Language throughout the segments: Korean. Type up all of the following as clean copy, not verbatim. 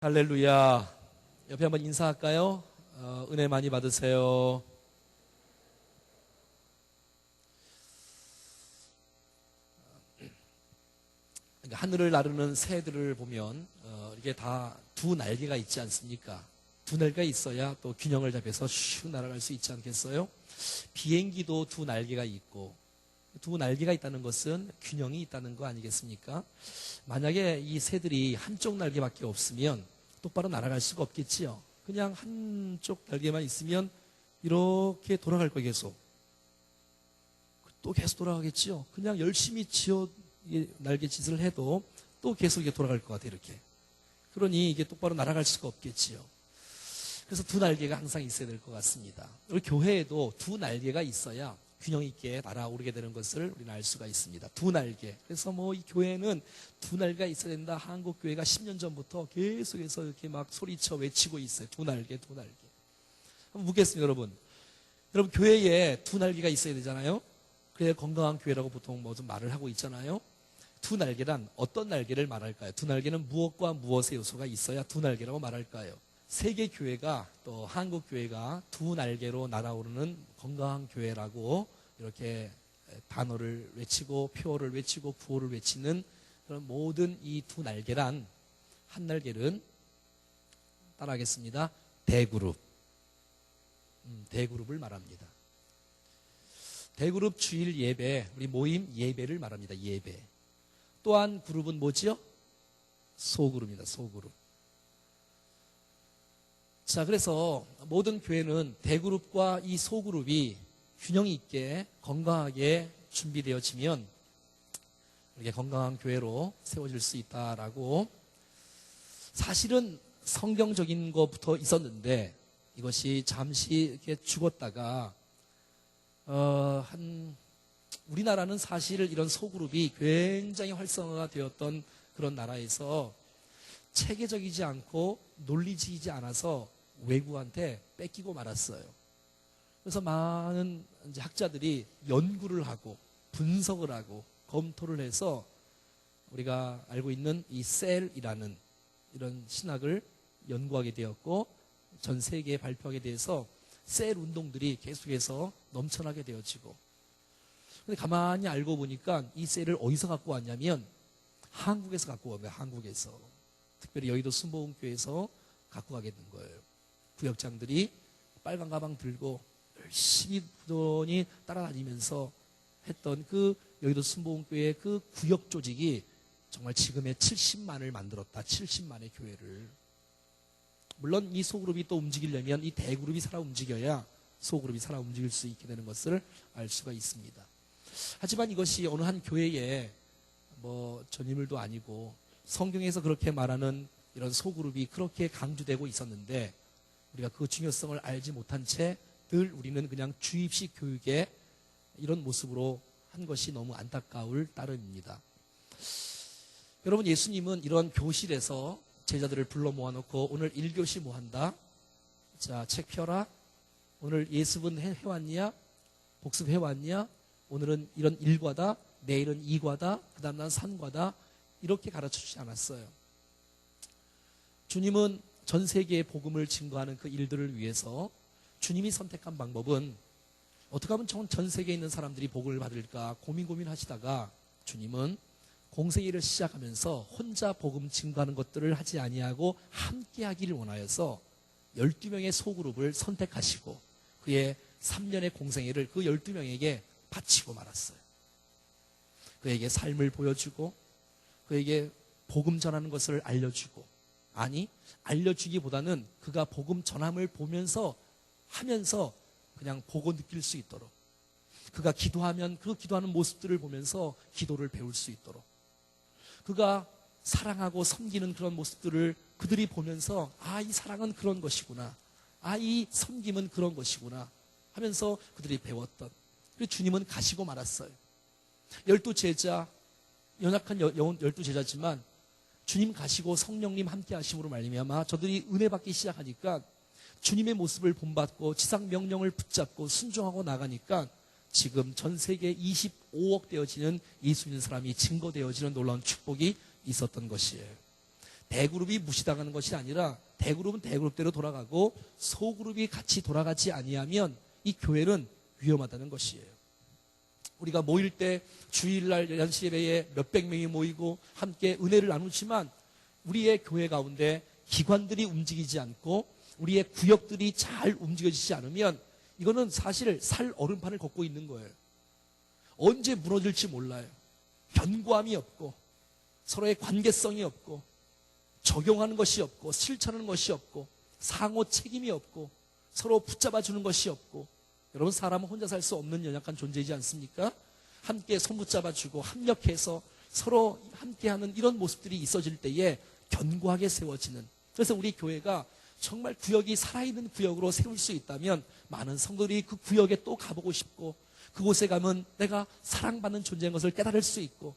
할렐루야. 옆에 한번 인사할까요? 은혜 많이 받으세요. 하늘을 나르는 새들을 보면 이게 다 두 날개가 있지 않습니까? 두 날개가 있어야 또 균형을 잡아서 슉 날아갈 수 있지 않겠어요? 비행기도 두 날개가 있고, 두 날개가 있다는 것은 균형이 있다는 거 아니겠습니까? 만약에 이 새들이 한쪽 날개밖에 없으면 똑바로 날아갈 수가 없겠지요. 그냥 한쪽 날개만 있으면 이렇게 돌아갈 거예요, 계속. 또 계속 돌아가겠지요. 그냥 열심히 날개짓을 해도 또 계속 이게 돌아갈 것 같아요, 이렇게. 그러니 이게 똑바로 날아갈 수가 없겠지요. 그래서 두 날개가 항상 있어야 될 것 같습니다. 우리 교회에도 두 날개가 있어야 균형 있게 날아오르게 되는 것을 우리는 알 수가 있습니다. 두 날개. 그래서 이 교회는 두 날개가 있어야 된다. 한국 교회가 10년 전부터 계속해서 이렇게 막 소리쳐 외치고 있어요. 두 날개, 두 날개. 한번 묻겠습니다, 여러분. 여러분, 교회에 두 날개가 있어야 되잖아요. 그래야 건강한 교회라고 보통 좀 말을 하고 있잖아요. 두 날개란 어떤 날개를 말할까요? 두 날개는 무엇과 무엇의 요소가 있어야 두 날개라고 말할까요? 세계 교회가 또 한국 교회가 두 날개로 날아오르는 건강한 교회라고 이렇게 단어를 외치고 표어를 외치고 구호를 외치는 그런 모든 이 두 날개란 한 날개는 따라하겠습니다. 대그룹. 대그룹을 말합니다. 대그룹 주일 예배, 우리 모임 예배를 말합니다. 예배. 또한 그룹은 뭐지요? 소그룹입니다. 소그룹. 자, 그래서 모든 교회는 대그룹과 이 소그룹이 균형 있게 건강하게 준비되어지면 이렇게 건강한 교회로 세워질 수 있다라고, 사실은 성경적인 것부터 있었는데 이것이 잠시 이렇게 죽었다가 우리나라는 사실 이런 소그룹이 굉장히 활성화가 되었던 그런 나라에서 체계적이지 않고 논리적이지 않아서 외국한테 뺏기고 말았어요. 그래서 많은 이제 학자들이 연구를 하고 분석을 하고 검토를 해서 우리가 알고 있는 이 셀이라는 이런 신학을 연구하게 되었고 전 세계에 발표하게 돼서 셀 운동들이 계속해서 넘쳐나게 되어지고, 근데 가만히 알고 보니까 이 셀을 어디서 갖고 왔냐면 한국에서 갖고 온 거예요. 한국에서. 특별히 여의도 순복음교회에서 갖고 가게 된 거예요. 구역장들이 빨간 가방 들고 열심히 부지런히 따라다니면서 했던 그 여의도 순복음교회의 그 구역 조직이 정말 지금의 70만을 만들었다. 70만의 교회를. 물론 이 소그룹이 또 움직이려면 이 대그룹이 살아 움직여야 소그룹이 살아 움직일 수 있게 되는 것을 알 수가 있습니다. 하지만 이것이 어느 한 교회에 전인물도 아니고 성경에서 그렇게 말하는 이런 소그룹이 그렇게 강조되고 있었는데 우리가 그 중요성을 알지 못한 채 늘 우리는 그냥 주입식 교육의 이런 모습으로 한 것이 너무 안타까울 따름입니다. 여러분, 예수님은 이런 교실에서 제자들을 불러 모아놓고 오늘 1교시 뭐 한다? 자, 책 펴라. 오늘 예습은 해왔냐? 복습해왔냐? 오늘은 이런 1과다. 내일은 2과다. 그 다음 난 3과다. 이렇게 가르쳐주지 않았어요. 주님은 전 세계에 복음을 증거하는 그 일들을 위해서 주님이 선택한 방법은 어떻게 하면 전 세계에 있는 사람들이 복음을 받을까 고민하시다가 주님은 공생애를 시작하면서 혼자 복음 증거하는 것들을 하지 아니하고 함께 하기를 원하여서 12명의 소그룹을 선택하시고 그의 3년의 공생애를 그 12명에게 바치고 말았어요. 그에게 삶을 보여주고 그에게 복음 전하는 것을 알려주고, 아니 알려주기보다는 그가 복음 전함을 보면서 하면서 그냥 보고 느낄 수 있도록, 그가 기도하면 그 기도하는 모습들을 보면서 기도를 배울 수 있도록, 그가 사랑하고 섬기는 그런 모습들을 그들이 보면서 이 사랑은 그런 것이구나, 이 섬김은 그런 것이구나 하면서 그들이 배웠던. 그래서 주님은 가시고 말았어요. 12제자, 연약한 12제자지만 주님 가시고 성령님 함께 하심으로 말미암아 저들이 은혜 받기 시작하니까 주님의 모습을 본받고 지상 명령을 붙잡고 순종하고 나가니까 지금 전 세계 25억 되어지는 예수 믿는 사람이 증거되어지는 놀라운 축복이 있었던 것이에요. 대그룹이 무시당하는 것이 아니라 대그룹은 대그룹대로 돌아가고 소그룹이 같이 돌아가지 아니하면 이 교회는 위험하다는 것이에요. 우리가 모일 때 주일날 연시 예배에 몇백 명이 모이고 함께 은혜를 나누지만 우리의 교회 가운데 기관들이 움직이지 않고 우리의 구역들이 잘 움직여지지 않으면 이거는 사실 살 얼음판을 걷고 있는 거예요. 언제 무너질지 몰라요. 견고함이 없고 서로의 관계성이 없고 적용하는 것이 없고 실천하는 것이 없고 상호 책임이 없고 서로 붙잡아주는 것이 없고 여러분 사람은 혼자 살 수 없는 연약한 존재이지 않습니까? 함께 손 붙잡아주고 합력해서 서로 함께하는 이런 모습들이 있어질 때에 견고하게 세워지는 그래서 우리 교회가 정말 구역이 살아있는 구역으로 세울 수 있다면 많은 성도들이 그 구역에 또 가보고 싶고 그곳에 가면 내가 사랑받는 존재인 것을 깨달을 수 있고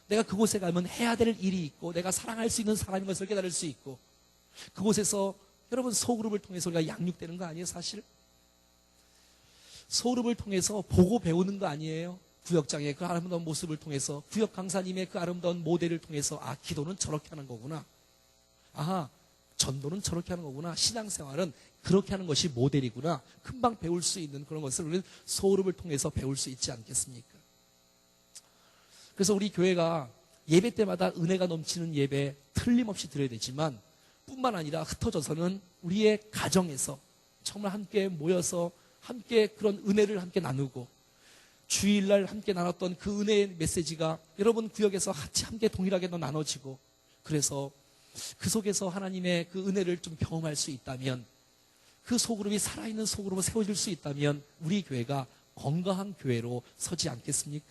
내가 그곳에 가면 해야 될 일이 있고 내가 사랑할 수 있는 사람인 것을 깨달을 수 있고 그곳에서 여러분 소그룹을 통해서 우리가 양육되는 거 아니에요 사실? 소그룹을 통해서 보고 배우는 거 아니에요? 구역장의 그 아름다운 모습을 통해서 구역 강사님의 그 아름다운 모델을 통해서 아 기도는 저렇게 하는 거구나 아하 전도는 저렇게 하는 거구나 신앙생활은 그렇게 하는 것이 모델이구나 금방 배울 수 있는 그런 것을 우리는 소그룹을 통해서 배울 수 있지 않겠습니까? 그래서 우리 교회가 예배 때마다 은혜가 넘치는 예배 틀림없이 드려야 되지만 뿐만 아니라 흩어져서는 우리의 가정에서 정말 함께 모여서 함께 그런 은혜를 함께 나누고 주일날 함께 나눴던 그 은혜의 메시지가 여러분 구역에서 같이 함께 동일하게 나눠지고 그래서 그 속에서 하나님의 그 은혜를 좀 경험할 수 있다면 그 소그룹이 살아있는 소그룹으로 세워질 수 있다면 우리 교회가 건강한 교회로 서지 않겠습니까?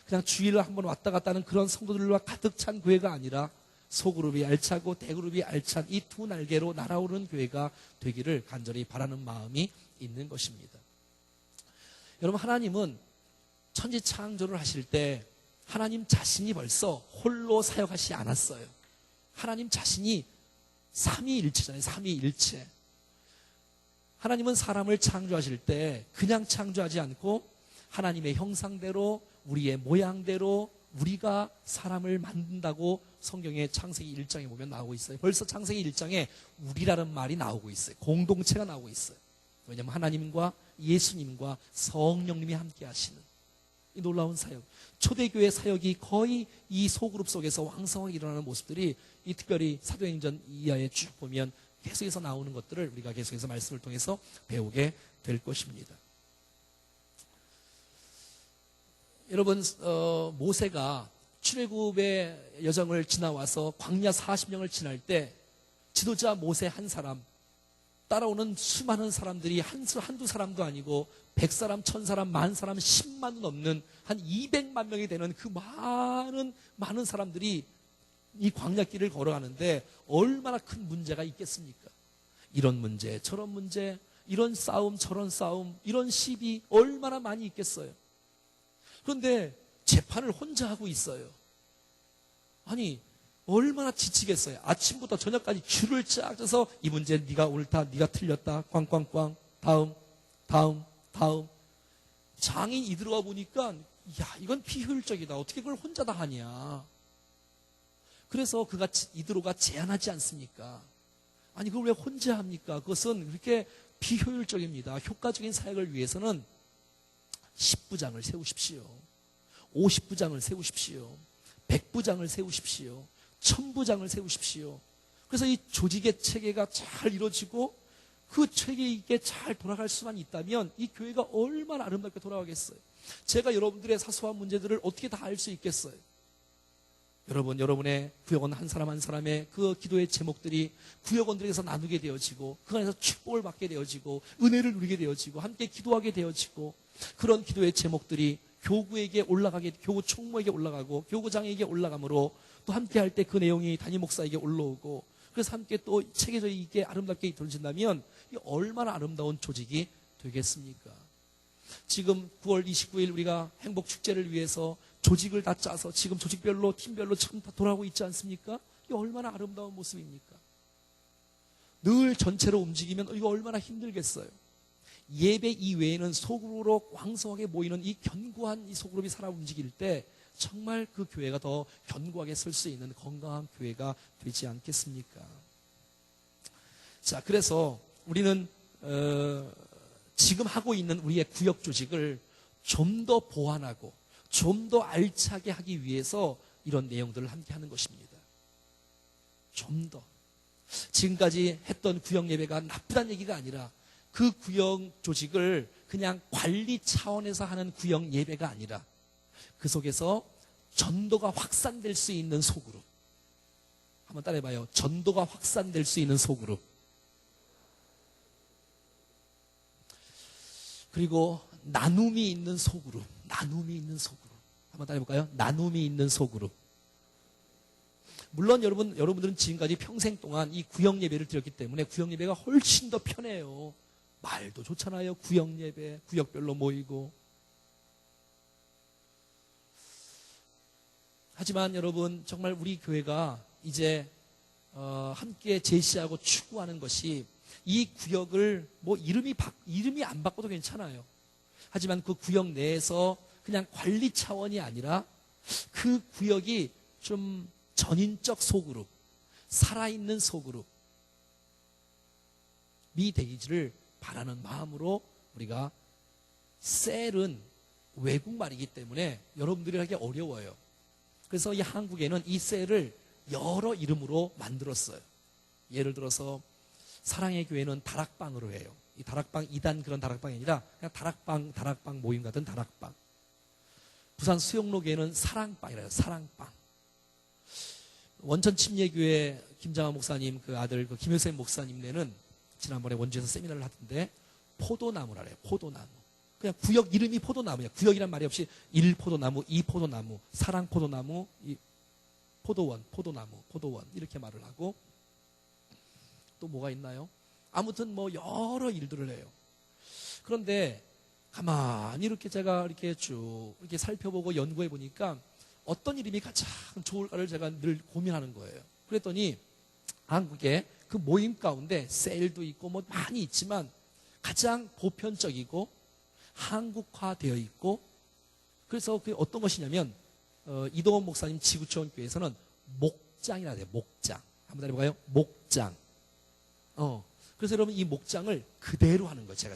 그냥 주일날 한번 왔다 갔다 하는 그런 성도들과 가득 찬 교회가 아니라 소그룹이 알차고 대그룹이 알찬 이 두 날개로 날아오르는 교회가 되기를 간절히 바라는 마음이 있는 것입니다. 여러분 하나님은 천지 창조를 하실 때 하나님 자신이 벌써 홀로 사역하시지 않았어요. 하나님 자신이 삼위일체잖아요. 삼위일체. 하나님은 사람을 창조하실 때 그냥 창조하지 않고 하나님의 형상대로 우리의 모양대로 우리가 사람을 만든다고 성경의 창세기 1장에 보면 나오고 있어요. 벌써 창세기 1장에 우리라는 말이 나오고 있어요. 공동체가 나오고 있어요. 왜냐하면 하나님과 예수님과 성령님이 함께 하시는 이 놀라운 사역. 초대교회 사역이 거의 이 소그룹 속에서 왕성하게 일어나는 모습들이 이 특별히 사도행전 이하에 쭉 보면 계속해서 나오는 것들을 우리가 계속해서 말씀을 통해서 배우게 될 것입니다. 여러분 모세가 출애굽의 여정을 지나와서 광야 40년을 지날 때 지도자 모세 한 사람 따라오는 수많은 사람들이 한두 사람도 아니고 100사람, 1000사람, 10,000사람, 10만은 넘는 한 200만 명이 되는 그 많은 사람들이 이 광야길을 걸어가는데 얼마나 큰 문제가 있겠습니까? 이런 문제, 저런 문제, 이런 싸움, 저런 싸움, 이런 시비 얼마나 많이 있겠어요. 그런데 재판을 혼자 하고 있어요. 아니 얼마나 지치겠어요. 아침부터 저녁까지 줄을 쫙 져서 이 문제 네가 옳다, 네가 틀렸다, 꽝꽝꽝, 다음. 장인이 들어가 보니까 야 이건 비효율적이다. 어떻게 그걸 혼자 다 하냐. 그래서 이드로가 제안하지 않습니까? 아니 그걸 왜 혼자 합니까? 그것은 그렇게 비효율적입니다. 효과적인 사역을 위해서는 10부장을 세우십시오. 50부장을 세우십시오. 100부장을 세우십시오. 1000부장을 세우십시오. 그래서 이 조직의 체계가 잘 이루어지고 그 체계 있게 잘 돌아갈 수만 있다면 이 교회가 얼마나 아름답게 돌아가겠어요. 제가 여러분들의 사소한 문제들을 어떻게 다 알 수 있겠어요. 여러분의 구역원 한 사람 한 사람의 그 기도의 제목들이 구역원들에게서 나누게 되어지고 그 안에서 축복을 받게 되어지고 은혜를 누리게 되어지고 함께 기도하게 되어지고 그런 기도의 제목들이 교구에게 올라가게, 교구 총무에게 올라가고 교구장에게 올라가므로 또 함께 할 때 그 내용이 담임 목사에게 올라오고 그래서 함께 또 체계적이 있게 아름답게 이루어진다면 이 얼마나 아름다운 조직이 되겠습니까? 지금 9월 29일 우리가 행복축제를 위해서 조직을 다 짜서 지금 조직별로 팀별로 참 다 돌아가고 있지 않습니까? 이 얼마나 아름다운 모습입니까? 늘 전체로 움직이면 이거 얼마나 힘들겠어요. 예배 이외에는 소그룹으로 왕성하게 모이는 이 견고한 이 소그룹이 살아 움직일 때 정말 그 교회가 더 견고하게 설 수 있는 건강한 교회가 되지 않겠습니까? 자, 그래서 우리는 지금 하고 있는 우리의 구역 조직을 좀 더 보완하고 좀 더 알차게 하기 위해서 이런 내용들을 함께 하는 것입니다. 좀 더. 지금까지 했던 구역 예배가 나쁘다는 얘기가 아니라 그 구역 조직을 그냥 관리 차원에서 하는 구역 예배가 아니라 그 속에서 전도가 확산될 수 있는 소그룹. 한번 따라해봐요. 전도가 확산될 수 있는 소그룹. 그리고 나눔이 있는 소그룹. 나눔이 있는 소그룹. 한번 따라해볼까요? 나눔이 있는 소그룹. 물론 여러분들은 지금까지 평생 동안 이 구역 예배를 드렸기 때문에 구역 예배가 훨씬 더 편해요. 말도 좋잖아요. 구역 예배, 구역별로 모이고. 하지만 여러분, 정말 우리 교회가 이제 함께 제시하고 추구하는 것이 이 구역을 뭐 이름이 안 바꿔도 괜찮아요. 하지만 그 구역 내에서 그냥 관리 차원이 아니라 그 구역이 좀 전인적 소그룹, 살아있는 소그룹이 되기를 바라는 마음으로 우리가 셀은 외국말이기 때문에 여러분들이 하기 어려워요. 그래서 이 한국에는 이 셀을 여러 이름으로 만들었어요. 예를 들어서 사랑의 교회는 다락방으로 해요. 이 다락방 2단 그런 다락방이 아니라 그냥 다락방 모임 같은 다락방. 부산 수영로 교회는 사랑방이라요. 사랑방. 원천 침례교회 김장하 목사님 그 아들 그 김효생 목사님네는 지난번에 원주에서 세미나를 하던데 포도나무라 해요. 포도나무. 그냥 구역 이름이 포도나무야. 구역이란 말이 없이 1포도나무, 2포도나무, 사랑포도나무, 포도원, 포도나무, 포도원 이렇게 말을 하고 또 뭐가 있나요? 아무튼 뭐 여러 일들을 해요. 그런데 가만히 이렇게 제가 이렇게 쭉 이렇게 살펴보고 연구해 보니까 어떤 이름이 가장 좋을까를 제가 늘 고민하는 거예요. 그랬더니 한국에 그 모임 가운데 셀도 있고 뭐 많이 있지만 가장 보편적이고 한국화되어 있고 그래서 그게 어떤 것이냐면 이동원 목사님 지구촌 교회에서는 목장이라 해요. 목장. 한번 해볼까요? 목장. 그래서 여러분 이 목장을 그대로 하는 거예요.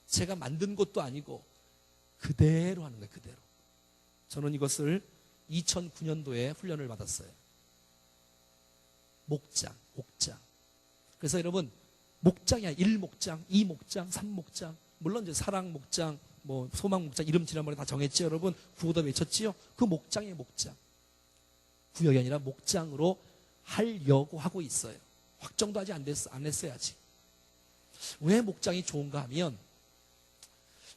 제가 만든 것도 아니고 그대로 하는 거예요. 그대로. 저는 이것을 2009년도에 훈련을 받았어요. 목장. 그래서 여러분 목장이야. 1목장, 2목장, 3목장. 물론 이제 사랑 목장, 뭐 소망 목장 이름 지난번에 다 정했죠. 여러분 구호도 외쳤지요. 그 목장이에요. 목장. 구역이 아니라 목장으로 하려고 하고 있어요. 확정도 아직 안 했어요. 아직. 왜 목장이 좋은가 하면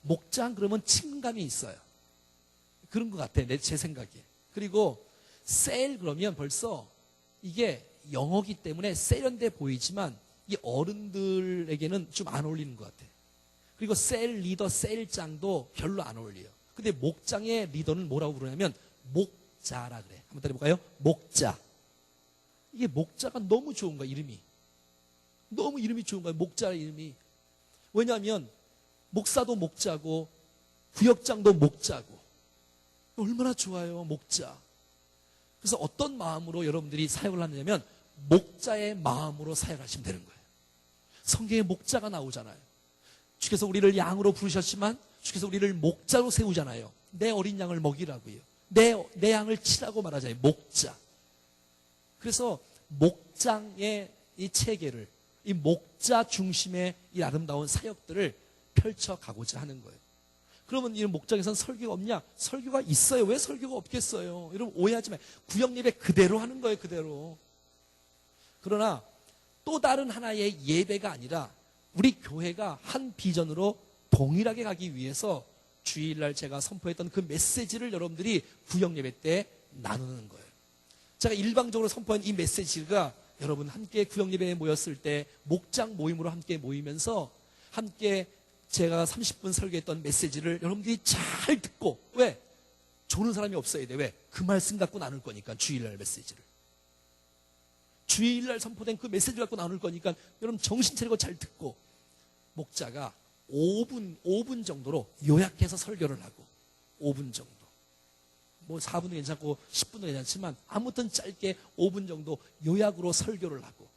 목장 그러면 친근감이 있어요. 그런 것 같아. 제 생각에. 그리고 셀 그러면 벌써 이게 영어기 때문에 세련돼 보이지만 이 어른들에게는 좀 안 어울리는 것 같아. 그리고 셀 리더, 셀장도 별로 안 어울려요. 근데 목장의 리더는 뭐라고 부르냐면 목자라 그래. 한번 따라해볼까요? 목자. 이게 목자가 너무 좋은 거야, 이름이. 너무 이름이 좋은 거야, 목자 이름이. 왜냐하면 목사도 목자고 구역장도 목자고 얼마나 좋아요, 목자. 그래서 어떤 마음으로 여러분들이 사역을 하느냐면 목자의 마음으로 사역하시면 되는 거예요. 성경에 목자가 나오잖아요. 주께서 우리를 양으로 부르셨지만 주께서 우리를 목자로 세우잖아요. 내 어린 양을 먹이라고요. 내 양을 치라고 말하잖아요. 목자. 그래서 목장의 이 체계를, 이 목자 중심의 이 아름다운 사역들을 펼쳐가고자 하는 거예요. 그러면 이 목장에서는 설교가 없냐? 설교가 있어요. 왜 설교가 없겠어요? 여러분 오해하지 마요. 구역 예배 그대로 하는 거예요. 그대로. 그러나 또 다른 하나의 예배가 아니라 우리 교회가 한 비전으로 동일하게 가기 위해서 주일날 제가 선포했던 그 메시지를 여러분들이 구역 예배 때 나누는 거예요. 제가 일방적으로 선포한 이 메시지가 여러분 함께 구역 예배에 모였을 때 목장 모임으로 함께 모이면서 함께 제가 30분 설교했던 메시지를 여러분들이 잘 듣고, 왜? 조는 사람이 없어야 돼. 왜? 그 말씀 갖고 나눌 거니까, 주일날 메시지를. 주일날 선포된 그 메시지를 갖고 나눌 거니까 여러분 정신 차리고 잘 듣고, 목자가 5분 정도로 요약해서 설교를 하고 5분 정도. 뭐 4분도 괜찮고 10분도 괜찮지만 아무튼 짧게 5분 정도 요약으로 설교를 하고,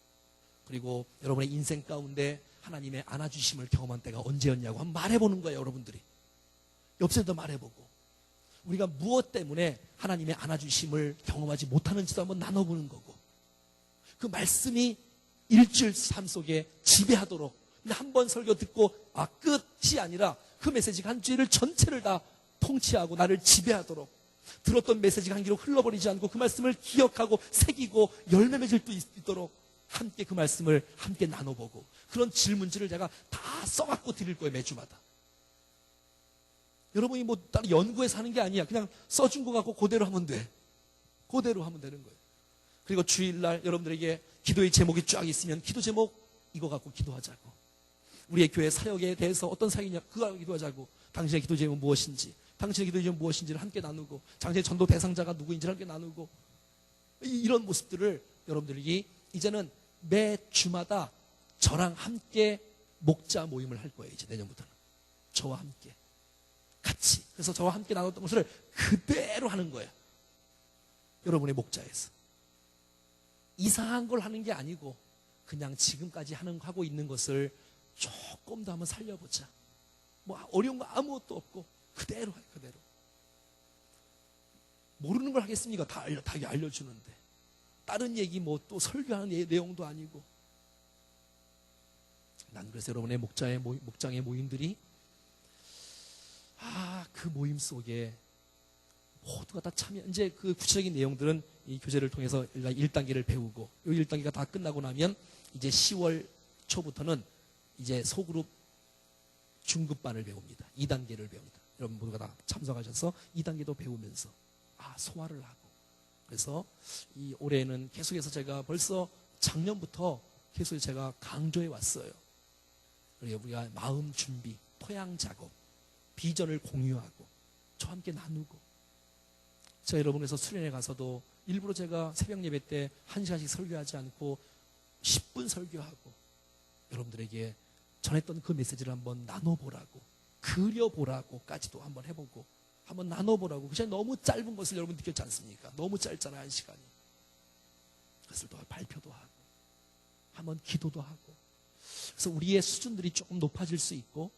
그리고 여러분의 인생 가운데 하나님의 안아주심을 경험한 때가 언제였냐고 한번 말해보는 거예요. 여러분들이 옆에도 말해보고, 우리가 무엇 때문에 하나님의 안아주심을 경험하지 못하는지도 한번 나눠보는 거고, 그 말씀이 일주일 삶 속에 지배하도록, 한 번 설교 듣고 끝이 아니라 그 메시지가 한 주일을 전체를 다 통치하고 나를 지배하도록, 들었던 메시지가 한 길로 흘러버리지 않고 그 말씀을 기억하고 새기고 열매 맺을 수 있도록 함께 그 말씀을 함께 나눠보고, 그런 질문지를 제가 다 써갖고 드릴 거예요. 매주마다. 여러분이 뭐 따로 연구해서 하는 게 아니야. 그냥 써준 거 갖고 그대로 하면 돼. 그대로 하면 되는 거예요. 그리고 주일날 여러분들에게 기도의 제목이 쫙 있으면 기도 제목 이거 갖고 기도하자고, 우리의 교회 사역에 대해서 어떤 사역이냐 그거 갖고 기도하자고, 당신의 기도 제목은 무엇인지, 당신의 기도 제목은 무엇인지를 함께 나누고, 당신의 전도 대상자가 누구인지를 함께 나누고, 이런 모습들을 여러분들이 이제는 매 주마다 저랑 함께 목자 모임을 할 거예요. 이제 내년부터는 저와 함께 같이, 그래서 저와 함께 나눴던 것을 그대로 하는 거예요. 여러분의 목자에서 이상한 걸 하는 게 아니고 그냥 지금까지 하고 있는 것을 조금 더 한번 살려보자. 뭐 어려운 거 아무것도 없고 그대로 해. 그대로. 모르는 걸 하겠습니까? 다 알려주는데 다른 얘기 뭐 또 설교하는 내용도 아니고. 난 그래서 여러분의 목장의 모임들이 그 모임 속에 모두가 다 참여, 이제 그 구체적인 내용들은 이 교재를 통해서 1단계를 배우고, 이 1단계가 다 끝나고 나면 이제 10월 초부터는 이제 소그룹 중급반을 배웁니다. 2단계를 배웁니다. 여러분 모두가 다 참석하셔서 2단계도 배우면서 소화를 하고. 그래서 이 올해는 계속해서 제가 벌써 작년부터 계속 제가 강조해 왔어요. 그리고 우리가 마음 준비, 토양 작업, 비전을 공유하고 저와 함께 나누고. 제가 여러분에서 수련회 가서도 일부러 제가 새벽 예배 때 1시간씩 설교하지 않고 10분 설교하고, 여러분들에게 전했던 그 메시지를 한번 나눠보라고, 그려보라고까지도 한번 해보고, 한번 나눠보라고. 그냥 너무 짧은 것을 여러분 느꼈지 않습니까? 너무 짧잖아요, 1시간이. 그것을 또 발표도 하고, 한번 기도도 하고. 그래서 우리의 수준들이 조금 높아질 수 있고,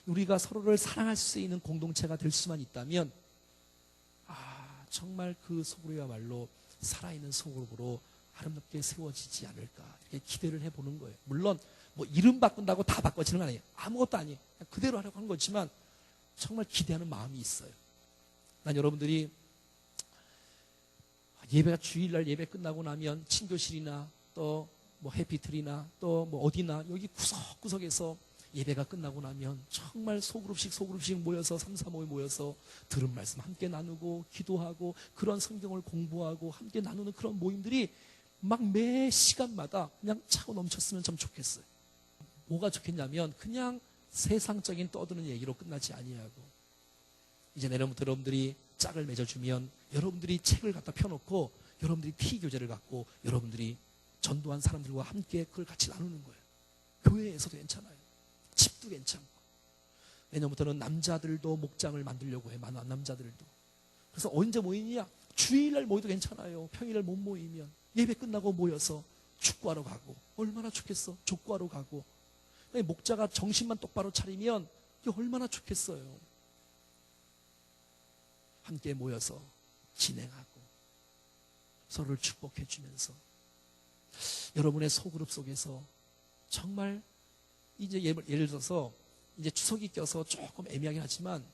우리가 서로를 사랑할 수 있는 공동체가 될 수만 있다면, 정말 그 소그룹이야말로 살아있는 소그룹으로 아름답게 세워지지 않을까, 이렇게 기대를 해보는 거예요. 물론 뭐 이름 바꾼다고 다 바꿔지는 건 아니에요. 아무것도 아니에요. 그냥 그대로 하려고 하는 거지만 정말 기대하는 마음이 있어요. 난 여러분들이 예배가 주일날 예배 끝나고 나면 친교실이나 또 뭐 해피트리나 또 뭐 어디나 여기 구석구석에서 예배가 끝나고 나면 정말 소그룹씩 모여서 3, 4, 5에 모여서 들은 말씀 함께 나누고 기도하고 그런 성경을 공부하고 함께 나누는 그런 모임들이 막 매 시간마다 그냥 차고 넘쳤으면 참 좋겠어요. 뭐가 좋겠냐면 그냥 세상적인 떠드는 얘기로 끝나지 아니하고, 이제 내년부터 여러분들이 짝을 맺어주면 여러분들이 책을 갖다 펴놓고 여러분들이 T교재를 갖고 여러분들이 전도한 사람들과 함께 그걸 같이 나누는 거예요. 교회에서도 괜찮아요. 집도 괜찮고. 내년부터는 남자들도 목장을 만들려고 해. 남자들도. 그래서 언제 모이냐? 주일날 모여도 괜찮아요. 평일날 못 모이면 예배 끝나고 모여서 축구하러 가고. 얼마나 좋겠어. 족구하러 가고. 목자가 정신만 똑바로 차리면 이게 얼마나 좋겠어요. 함께 모여서 진행하고 서로를 축복해 주면서 여러분의 소그룹 속에서 정말 이제 예를 들어서 이제 추석이 껴서 조금 애매하긴 하지만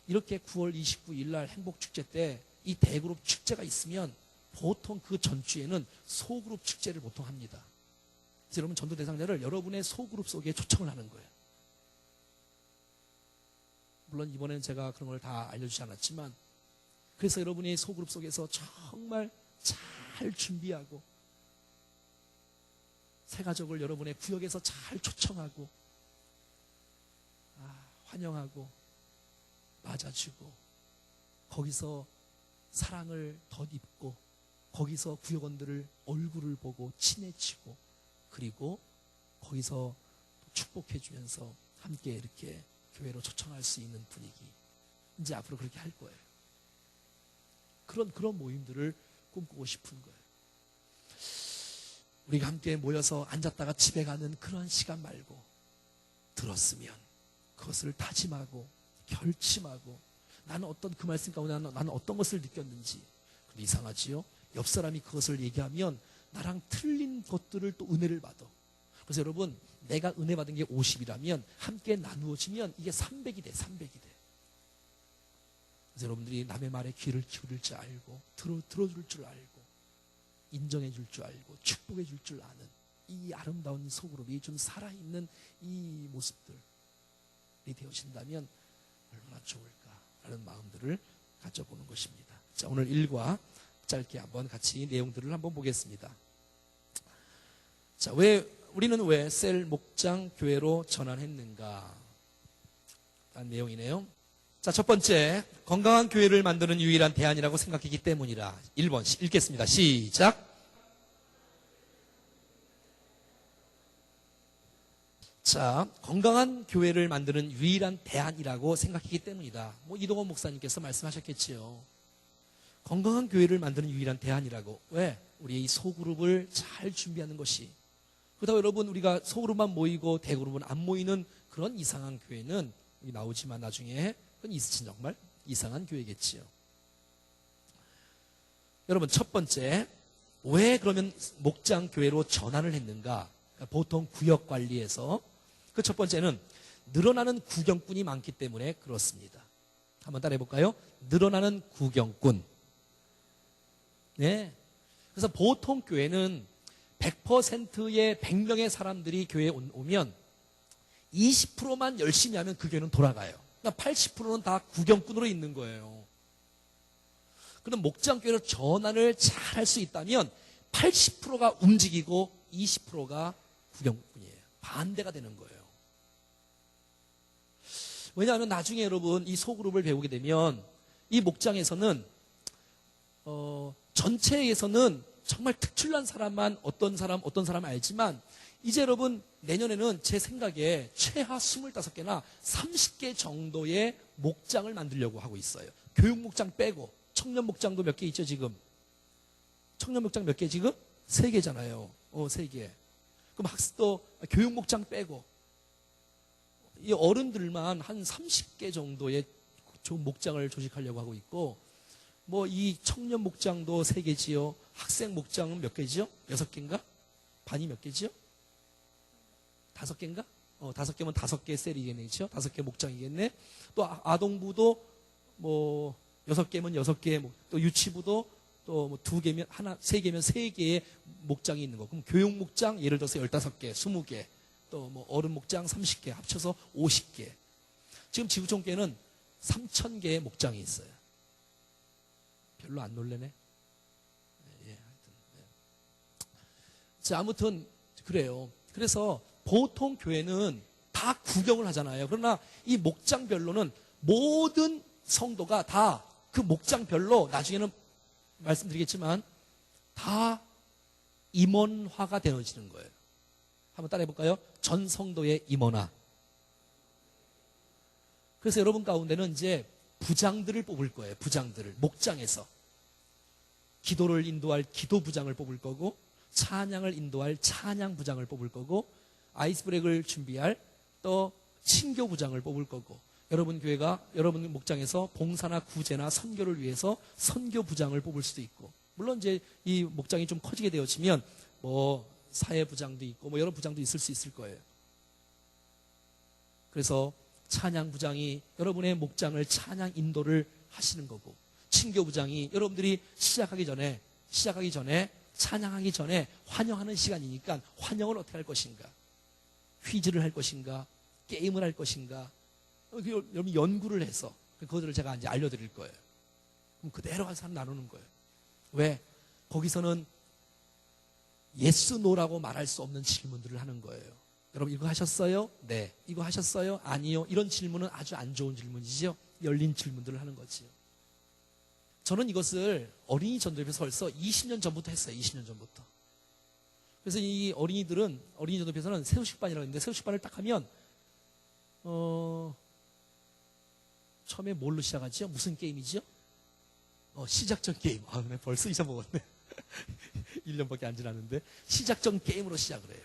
이렇게 9월 29일 날 행복축제 때 이 대그룹 축제가 있으면 보통 그 전주에는 소그룹 축제를 보통 합니다. 그래서 여러분 전도 대상자를 여러분의 소그룹 속에 초청을 하는 거예요. 물론 이번에는 제가 그런 걸 다 알려주지 않았지만, 그래서 여러분의 소그룹 속에서 정말 잘 준비하고 새 가족을 여러분의 구역에서 잘 초청하고 환영하고 맞아주고 거기서 사랑을 덧입고 거기서 구역원들을 얼굴을 보고 친해지고 그리고 거기서 축복해주면서 함께 이렇게 교회로 초청할 수 있는 분위기, 이제 앞으로 그렇게 할 거예요. 그런 모임들을 꿈꾸고 싶은 거예요. 우리가 함께 모여서 앉았다가 집에 가는 그런 시간 말고 들었으면 그것을 다짐하고 결심하고 나는 어떤 그 말씀 가운데 나는 어떤 것을 느꼈는지. 근데 이상하지요? 옆 사람이 그것을 얘기하면 나랑 틀린 것들을 또 은혜를 받아. 그래서 여러분, 내가 은혜 받은 게 50이라면 함께 나누어지면 이게 300이 돼. 300이 돼. 그래서 여러분들이 남의 말에 귀를 기울일 줄 알고 들어줄 줄 알고 인정해 줄 줄 알고 축복해 줄 줄 아는 이 아름다운 소그룹이 좀 살아있는 이 모습들이 되어진다면 얼마나 좋을까라는 마음들을 가져보는 것입니다. 자, 오늘 1과 짧게 한번 같이 내용들을 한번 보겠습니다. 자, 우리는 왜 셀 목장 교회로 전환했는가? 라는 내용이네요. 자, 첫 번째, 건강한 교회를 만드는 유일한 대안이라고 생각했기 때문이라. 1번 읽겠습니다. 시작. 자, 건강한 교회를 만드는 유일한 대안이라고 생각했기 때문이다. 이동원 목사님께서 말씀하셨겠지요. 건강한 교회를 만드는 유일한 대안이라고. 왜? 우리의 이 소그룹을 잘 준비하는 것이. 그렇다고 여러분, 우리가 소그룹만 모이고 대그룹은 안 모이는 그런 이상한 교회는 나오지만 나중에 그건 정말 이상한 교회겠지요. 여러분, 첫 번째, 왜 그러면 목장 교회로 전환을 했는가? 보통 구역 관리에서 그 첫 번째는 늘어나는 구경꾼이 많기 때문에 그렇습니다. 한번 따라해 볼까요? 늘어나는 구경꾼. 네. 그래서 보통 교회는 100%의 100명의 사람들이 교회에 오면 20%만 열심히 하면 그 교회는 돌아가요. 그러니까 80%는 다 구경꾼으로 있는 거예요. 그럼 목장교회로 전환을 잘 할 수 있다면 80%가 움직이고 20%가 구경꾼이에요. 반대가 되는 거예요. 왜냐하면 나중에 여러분 이 소그룹을 배우게 되면 이 목장에서는 전체에서는 정말 특출난 사람만 어떤 사람 알지만 이제 여러분 내년에는 제 생각에 최하 25개나 30개 정도의 목장을 만들려고 하고 있어요. 교육 목장 빼고 청년 목장도 몇 개 있죠 지금. 청년 목장 몇 개 지금? 3개잖아요. 3개. 그럼 또 교육 목장 빼고 이 어른들만 한 30개 정도의 좋은 목장을 조직하려고 하고 있고 이 청년 목장도 3개지요. 학생 목장은 몇 개지요? 6개인가? 반이 몇 개지요? 5개인가? 5개면 5개 셀이겠네죠. 5개 목장이겠네. 또 아동부도 6개면 6개, 또 유치부도 또 2개면 3개면 3개의 목장이 있는 거. 그럼 교육 목장 예를 들어서 15개, 20개, 또 어른 목장 30개 합쳐서 50개. 지금 지구촌교회는 3,000개의 목장이 있어요. 별로 안 놀래네. 예, 하여튼. 예. 자, 아무튼 그래요. 그래서 보통 교회는 다 구경을 하잖아요. 그러나 이 목장별로는 모든 성도가 다 그 목장별로 나중에는 말씀드리겠지만 다 임원화가 되어지는 거예요. 한번 따라해 볼까요? 전 성도의 임원화. 그래서 여러분 가운데는 이제 부장들을 뽑을 거예요. 부장들을 목장에서 기도를 인도할 기도부장을 뽑을 거고 찬양을 인도할 찬양부장을 뽑을 거고 아이스브레이크를 준비할 또 친교부장을 뽑을 거고 여러분 교회가 여러분 목장에서 봉사나 구제나 선교를 위해서 선교부장을 뽑을 수도 있고 물론 이제 이 목장이 좀 커지게 되어지면 사회부장도 있고 여러 부장도 있을 수 있을 거예요. 그래서 찬양부장이 여러분의 목장을 찬양 인도를 하시는 거고 친교부장이 여러분들이 시작하기 전에 찬양하기 전에 환영하는 시간이니까 환영을 어떻게 할 것인가, 퀴즈를 할 것인가, 게임을 할 것인가, 여러분 연구를 해서 그것들을 제가 이제 알려드릴 거예요. 그럼 그대로 한 사람 나누는 거예요. 왜? 거기서는 yes, no라고 말할 수 없는 질문들을 하는 거예요. 여러분 이거 하셨어요? 네. 이거 하셨어요? 아니요. 이런 질문은 아주 안 좋은 질문이죠. 열린 질문들을 하는 거지요. 저는 이것을 어린이 전도협에서 벌써 20년 전부터 했어요. 20년 전부터. 그래서 이 어린이들은 어린이 전도협에서는 새우식반이라고 했는데 새우식반을 딱 하면 처음에 뭘로 시작하지요? 무슨 게임이지요? 시작전 게임. 네, 벌써 잊어먹었네. 1년밖에 안 지났는데 시작전 게임으로 시작을 해요.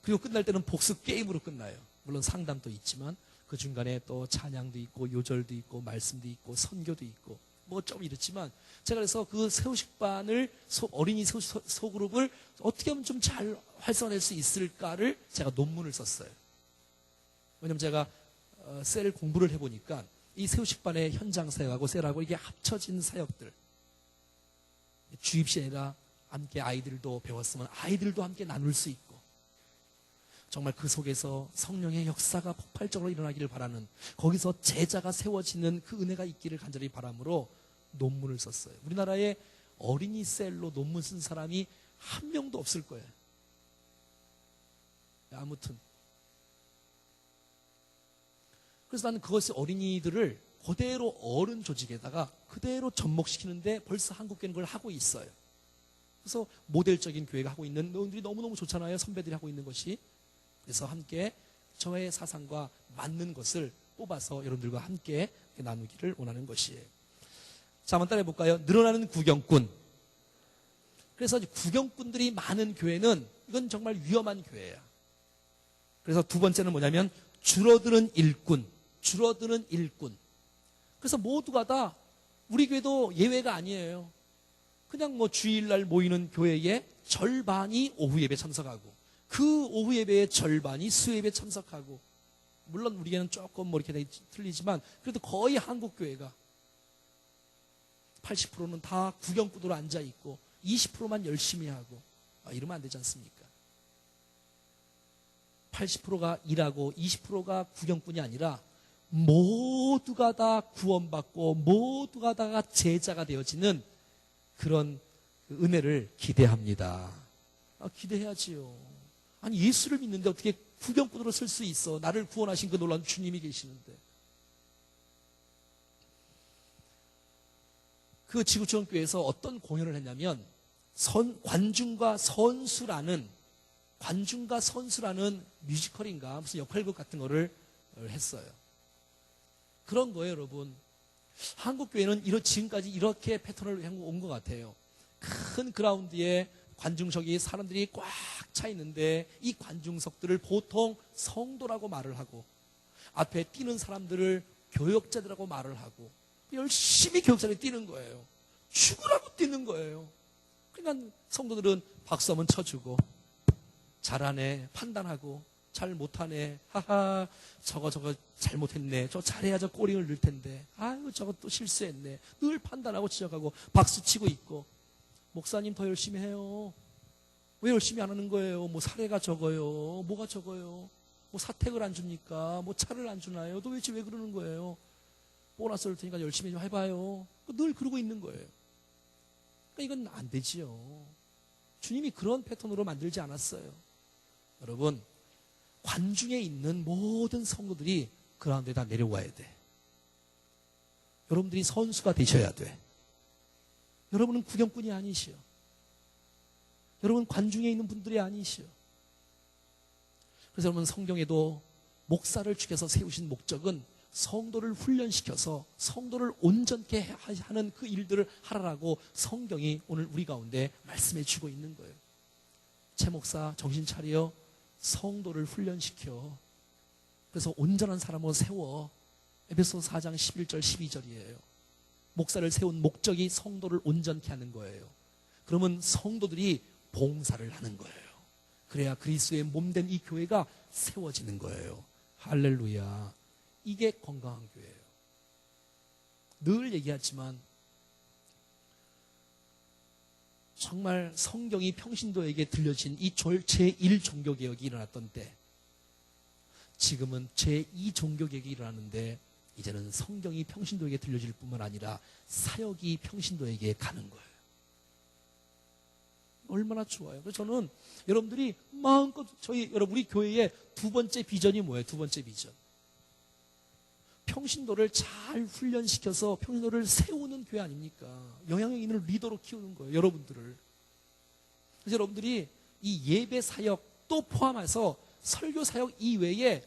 그리고 끝날 때는 복수 게임으로 끝나요. 물론 상담도 있지만 그 중간에 또 찬양도 있고 요절도 있고 말씀도 있고 선교도 있고 뭐 좀 이렇지만 제가 그래서 그 새우식반을 어린이 소그룹을 어떻게 하면 좀 잘 활성화될 수 있을까를 제가 논문을 썼어요. 왜냐면 제가 셀 공부를 해보니까 이 새우식반의 현장 사역하고 셀하고 이게 합쳐진 사역들, 주입시에라 함께 아이들도 배웠으면 아이들도 함께 나눌 수 있고 정말 그 속에서 성령의 역사가 폭발적으로 일어나기를 바라는, 거기서 제자가 세워지는 그 은혜가 있기를 간절히 바람으로 논문을 썼어요. 우리나라에 어린이 셀로 논문 쓴 사람이 한 명도 없을 거예요. 아무튼 그래서 나는 그것이 어린이들을 그대로 어른 조직에다가 그대로 접목시키는데 벌써 한국교회는 그걸 하고 있어요. 그래서 모델적인 교회가 하고 있는 너희들이 너무너무 좋잖아요. 선배들이 하고 있는 것이. 그래서 함께 저의 사상과 맞는 것을 뽑아서 여러분들과 함께 나누기를 원하는 것이에요. 자, 한번 따라해 볼까요? 늘어나는 구경꾼. 그래서 구경꾼들이 많은 교회는 이건 정말 위험한 교회야. 그래서 두 번째는 뭐냐면 줄어드는 일꾼. 줄어드는 일꾼. 그래서 모두가 다 우리 교회도 예외가 아니에요. 그냥 뭐 주일날 모이는 교회의 절반이 오후 예배 참석하고 그 오후 예배의 절반이 수요예배 참석하고, 물론 우리 교회는 조금 뭐 이렇게 틀리지만 그래도 거의 한국 교회가 80%는 다 구경꾼으로 앉아 있고 20%만 열심히 하고 이러면 안 되지 않습니까? 80%가 일하고 20%가 구경꾼이 아니라 모두가 다 구원받고 모두가 다 제자가 되어지는 그런 은혜를 기대합니다. 기대해야지요. 아니 예수를 믿는데 어떻게 구경꾼으로 쓸 수 있어? 나를 구원하신 그 놀라운 주님이 계시는데. 그 지구촌교회에서 어떤 공연을 했냐면 관중과 선수라는 뮤지컬인가 무슨 역할극 같은 거를 했어요. 그런 거예요, 여러분. 한국교회는 지금까지 이렇게 패턴을 온 것 같아요. 큰 그라운드에 관중석이 사람들이 꽉 차 있는데 이 관중석들을 보통 성도라고 말을 하고 앞에 뛰는 사람들을 교역자들하고 말을 하고 열심히 교역자들이 뛰는 거예요. 죽으라고 뛰는 거예요. 그러니까 성도들은 박수 한번 쳐주고 잘하네 판단하고 잘 못하네 하하 저거 잘못했네 저 잘해야 저 꼬링을 넣을 텐데 아유 저거 또 실수했네 늘 판단하고 지적하고 박수 치고 있고, 목사님 더 열심히 해요. 왜 열심히 안 하는 거예요? 뭐 사례가 적어요. 뭐가 적어요? 뭐 사택을 안 줍니까? 뭐 차를 안 주나요? 도대체 왜 그러는 거예요? 보너스 올 테니까 열심히 좀 해봐요. 늘 그러고 있는 거예요. 그러니까 이건 안 되지요. 주님이 그런 패턴으로 만들지 않았어요. 여러분, 관중에 있는 모든 성도들이 그 가운데 다 내려와야 돼. 여러분들이 선수가 되셔야 돼. 여러분은 구경꾼이 아니시오. 여러분 관중에 있는 분들이 아니시오. 그래서 여러분 성경에도 목사를 죽여서 세우신 목적은 성도를 훈련시켜서 성도를 온전케 하는 그 일들을 하라라고 성경이 오늘 우리 가운데 말씀해 주고 있는 거예요. 최 목사 정신 차려 성도를 훈련시켜. 그래서 온전한 사람으로 세워. 에베소서 4장 11절 12절이에요. 목사를 세운 목적이 성도를 온전케 하는 거예요. 그러면 성도들이 봉사를 하는 거예요. 그래야 그리스도의 몸된 이 교회가 세워지는 거예요. 할렐루야. 이게 건강한 교회예요. 늘 얘기하지만 정말 성경이 평신도에게 들려진 이 제1 종교개혁이 일어났던 때, 지금은 제2 종교개혁이 일어나는데 이제는 성경이 평신도에게 들려질 뿐만 아니라 사역이 평신도에게 가는 거예요. 얼마나 좋아요. 그래서 저는 여러분들이 마음껏 우리 교회의 두 번째 비전이 뭐예요? 두 번째 비전. 평신도를 잘 훈련시켜서 평신도를 세우는 교회 아닙니까? 영향력 있는 리더로 키우는 거예요. 여러분들을. 그래서 여러분들이 이 예배 사역 또 포함해서 설교 사역 이외에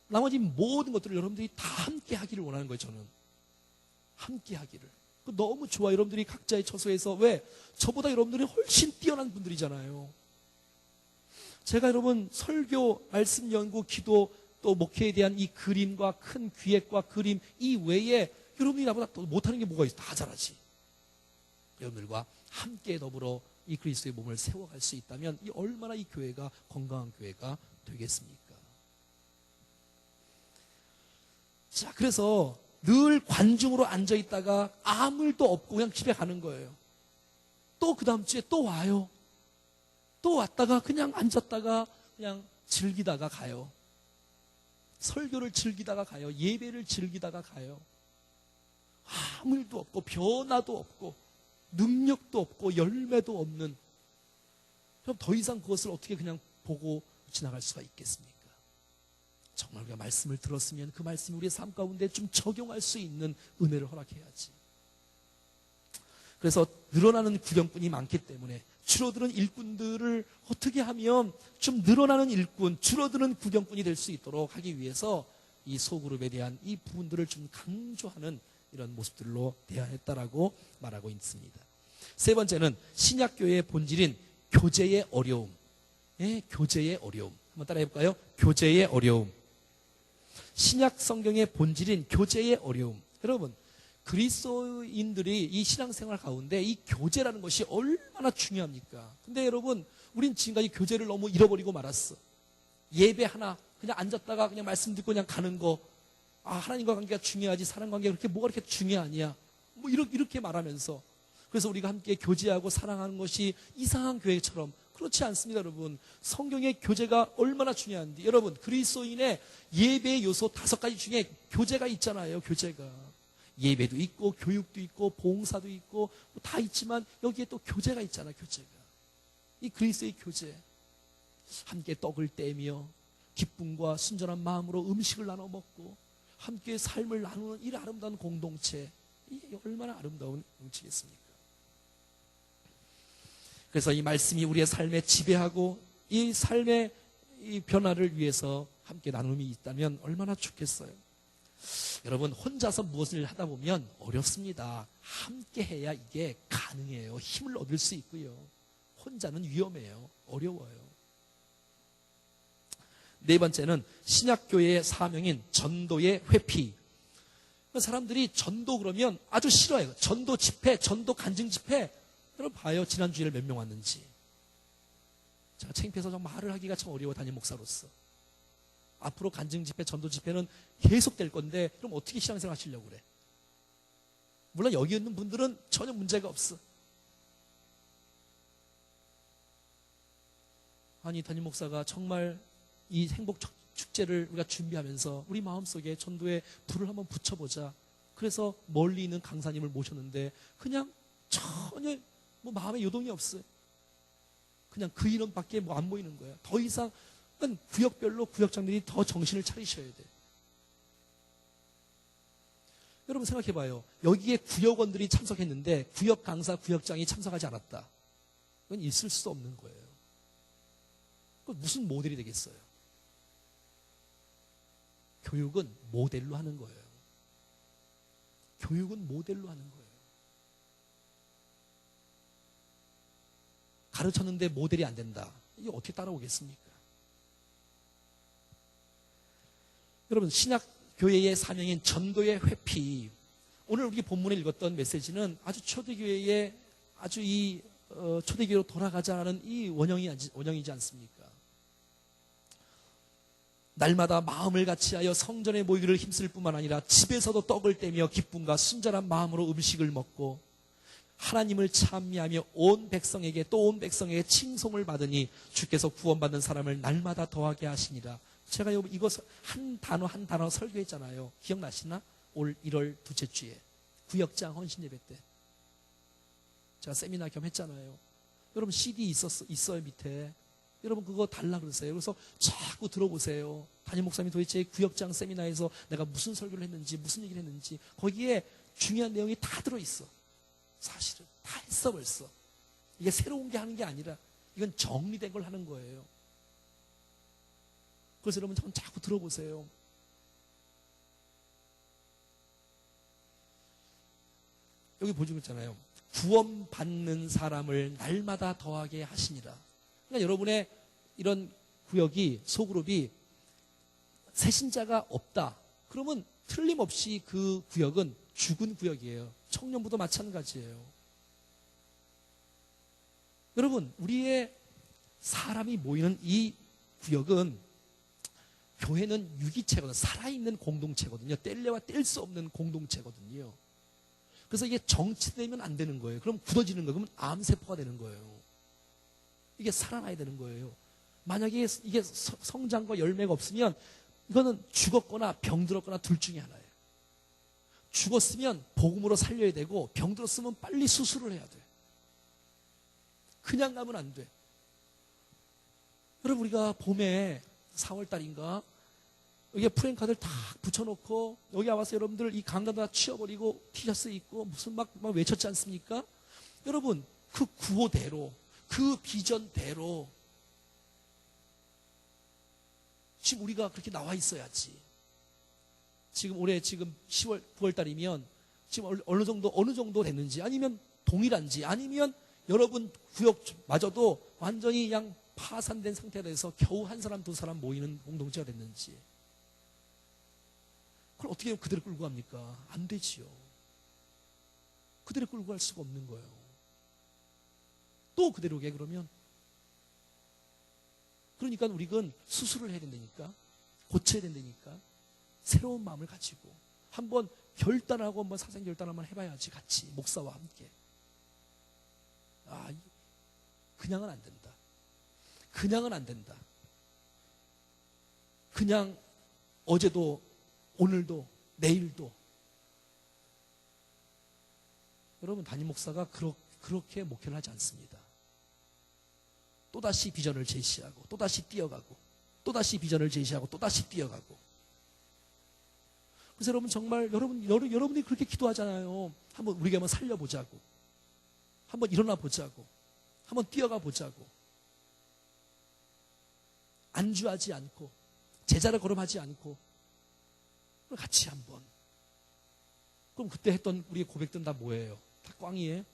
나머지 모든 것들을 여러분들이 다 함께 하기를 원하는 거예요. 저는 함께 하기를. 너무 좋아. 여러분들이 각자의 처소에서 왜? 저보다 여러분들이 훨씬 뛰어난 분들이잖아요. 제가 여러분 설교, 말씀 연구, 기도 또 목회에 대한 이 그림과 큰 기획과 그림 이 외에 여러분이 나보다 더 못하는 게 뭐가 있어? 다 잘하지. 여러분들과 함께 더불어 이 그리스도의 몸을 세워갈 수 있다면 이 얼마나 이 교회가 건강한 교회가 되겠습니까? 자, 그래서 늘 관중으로 앉아있다가 아무 일도 없고 그냥 집에 가는 거예요. 또 그 다음 주에 또 와요. 또 왔다가 그냥 앉았다가 그냥 즐기다가 가요. 설교를 즐기다가 가요. 예배를 즐기다가 가요. 아무 일도 없고 변화도 없고 능력도 없고 열매도 없는, 그럼 더 이상 그것을 어떻게 그냥 보고 지나갈 수가 있겠습니까? 정말 우리가 말씀을 들었으면 그 말씀이 우리의 삶 가운데 좀 적용할 수 있는 은혜를 허락해야지. 그래서 늘어나는 구경꾼이 많기 때문에 줄어드는 일꾼들을 어떻게 하면 좀 늘어나는 일꾼, 줄어드는 구경꾼이 될 수 있도록 하기 위해서 이 소그룹에 대한 이 부분들을 좀 강조하는 이런 모습들로 대하였다라고 말하고 있습니다. 세 번째는 신약교회의 본질인 교제의 어려움. 예, 교제의 어려움. 한번 따라해 볼까요? 교제의 어려움. 신약 성경의 본질인 교제의 어려움. 여러분, 그리스도인들이 이 신앙생활 가운데 이 교제라는 것이 얼마나 중요합니까? 근데 여러분, 우린 지금까지 교제를 너무 잃어버리고 말았어. 예배 하나 그냥 앉았다가 그냥 말씀 듣고 그냥 가는 거, 하나님과 관계가 중요하지 사람 관계가 그렇게 뭐가 그렇게 중요하냐, 뭐 이렇게 말하면서, 그래서 우리가 함께 교제하고 사랑하는 것이 이상한 교회처럼, 그렇지 않습니다. 여러분, 성경의 교제가 얼마나 중요한지. 여러분, 그리스도인의 예배의 요소 5가지 중에 교제가 있잖아요. 교제가 예배도 있고 교육도 있고 봉사도 있고 다 있지만 여기에 또 교제가 있잖아요. 교제가, 이 그리스도의 교제, 함께 떡을 떼며 기쁨과 순전한 마음으로 음식을 나눠 먹고 함께 삶을 나누는 이 아름다운 공동체, 이게 얼마나 아름다운 공동체겠습니까? 그래서 이 말씀이 우리의 삶에 지배하고 이 삶의 이 변화를 위해서 함께 나눔이 있다면 얼마나 좋겠어요. 여러분, 혼자서 무엇을 하다 보면 어렵습니다. 함께 해야 이게 가능해요. 힘을 얻을 수 있고요. 혼자는 위험해요. 어려워요. 네 번째는 신약교회의 사명인 전도의 회피. 사람들이 전도 그러면 아주 싫어해요. 전도 집회, 전도 간증 집회. 여러분 봐요. 지난주에 몇 명 왔는지. 제가 창피해서 좀 말을 하기가 참 어려워, 담임 목사로서. 앞으로 간증 집회, 전도 집회는 계속 될 건데 그럼 어떻게 신앙생활 하시려고 그래? 물론 여기 있는 분들은 전혀 문제가 없어. 아니, 담임 목사가 정말 이 행복 축제를 우리가 준비하면서 우리 마음속에 전도의 불을 한번 붙여보자. 그래서 멀리 있는 강사님을 모셨는데 그냥 전혀 뭐 마음에 요동이 없어요. 그냥 그 인원밖에 뭐 안 보이는 거예요. 더 이상 구역별로 구역장들이 더 정신을 차리셔야 돼요. 여러분 생각해봐요. 여기에 구역원들이 참석했는데 구역 강사, 구역장이 참석하지 않았다. 그건 있을 수 없는 거예요. 그건 무슨 모델이 되겠어요? 교육은 모델로 하는 거예요. 교육은 모델로 하는 거예요. 가르쳤는데 모델이 안 된다. 이게 어떻게 따라오겠습니까? 여러분, 신약 교회의 사명인 전도의 회피. 오늘 우리 본문에 읽었던 메시지는 아주 초대교회의 아주 초대교회로 돌아가자는 이 원형이지 않습니까? 날마다 마음을 같이하여 성전에 모이기를 힘쓸 뿐만 아니라 집에서도 떡을 떼며 기쁨과 순전한 마음으로 음식을 먹고 하나님을 찬미하며 온 백성에게 또 온 백성에게 칭송을 받으니 주께서 구원받는 사람을 날마다 더하게 하시니라. 제가 이거 한 단어 한 단어 설교했잖아요. 기억나시나? 올 1월 둘째 주에 구역장 헌신 예배 때 제가 세미나 겸 했잖아요. 여러분 CD 있어요 밑에. 여러분 그거 달라 그러세요. 그래서 자꾸 들어보세요. 담임 목사님이 도대체 구역장 세미나에서 내가 무슨 설교를 했는지 무슨 얘기를 했는지 거기에 중요한 내용이 다 들어있어. 사실은 다 했어 벌써. 이게 새로운 게 하는 게 아니라 이건 정리된 걸 하는 거예요. 그래서 여러분 자꾸 여기 보시고 있잖아요. 구원받는 사람을 날마다 더하게 하시니라. 그러니까 여러분의 이런 구역이, 소그룹이 새신자가 없다. 그러면 틀림없이 그 구역은 죽은 구역이에요. 청년부도 마찬가지예요. 여러분, 우리의 사람이 모이는 이 구역은, 교회는 유기체거든요. 살아있는 공동체거든요. 뗄래야 뗄 수 없는 공동체거든요. 그래서 이게 정체되면 안 되는 거예요. 그럼 굳어지는 거예요. 그러면 암세포가 되는 거예요. 이게 살아나야 되는 거예요. 만약에 이게 성장과 열매가 없으면 이거는 죽었거나 병들었거나 둘 중에 하나예요. 죽었으면 복음으로 살려야 되고, 병들었으면 빨리 수술을 해야 돼. 그냥 가면 안 돼. 여러분, 우리가 봄에 4월달인가 여기에 프랭카드를 다 붙여놓고 여기 와서 여러분들 이 강단 다 치워버리고 티셔츠 입고 무슨 막 외쳤지 않습니까? 여러분, 그 구호대로, 그 비전대로 지금 우리가 그렇게 나와 있어야지. 지금 올해 지금 10월, 9월달이면 지금 어느 정도 됐는지, 아니면 동일한지, 아니면 여러분 구역마저도 완전히 그냥 파산된 상태가 돼서 겨우 한 사람, 두 사람 모이는 공동체가 됐는지. 그걸 어떻게 그대로 끌고 갑니까? 안 되지요. 그대로 끌고 갈 수가 없는 거예요. 또 그대로게 그러면. 그러니까 우리는 수술을 해야 된다니까. 고쳐야 된다니까. 새로운 마음을 가지고 한번 결단하고 한번 사생 결단 한번 해봐야지. 같이 목사와 함께. 그냥은 안 된다. 그냥은 안 된다. 그냥 어제도 오늘도 내일도. 여러분, 담임 목사가 그렇게 목회를 하지 않습니다. 또다시 비전을 제시하고 또다시 뛰어가고 또다시 비전을 제시하고 또다시 뛰어가고. 그래서 여러분, 정말 여러분이 그렇게 기도하잖아요. 한번 우리가 한번 살려보자고, 한번 일어나 보자고, 한번 뛰어가 보자고. 안주하지 않고 제자를 걸음하지 않고 같이 한번. 그럼 그때 했던 우리의 고백들은 다 뭐예요? 다 꽝이에요?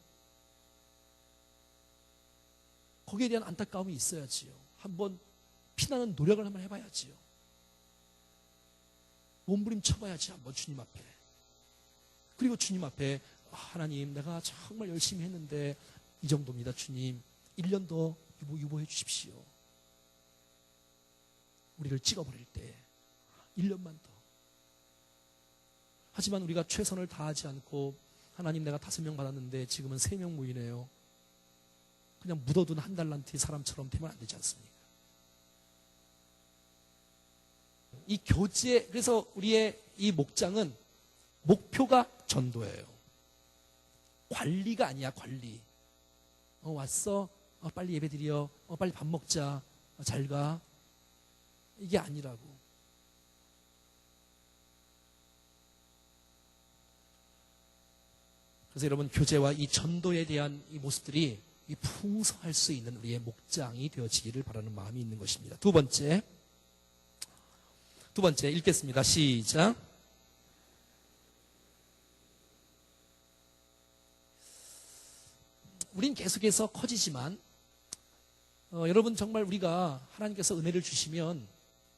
거기에 대한 안타까움이 있어야지요. 한번 피나는 노력을 한번 해봐야지요. 몸부림쳐봐야지 한번 주님 앞에. 그리고 주님 앞에, 하나님, 내가 정말 열심히 했는데 이 정도입니다. 주님, 1년 더 유보해 주십시오. 우리를 찍어버릴 때 1년만 더. 하지만 우리가 최선을 다하지 않고, 하나님, 내가 5명 받았는데 지금은 3명 모이네요. 그냥 묻어둔 한 달란트 사람처럼 되면 안 되지 않습니까? 이 교제, 그래서 우리의 이 목장은 목표가 전도예요. 관리가 아니야, 관리. 왔어? 빨리 예배 드려. 빨리 밥 먹자. 잘 가. 이게 아니라고. 그래서 여러분, 교제와 이 전도에 대한 이 모습들이 이 풍성할 수 있는 우리의 목장이 되어지기를 바라는 마음이 있는 것입니다. 두 번째 읽겠습니다. 시작. 우린 계속해서 커지지만, 여러분, 정말 우리가 하나님께서 은혜를 주시면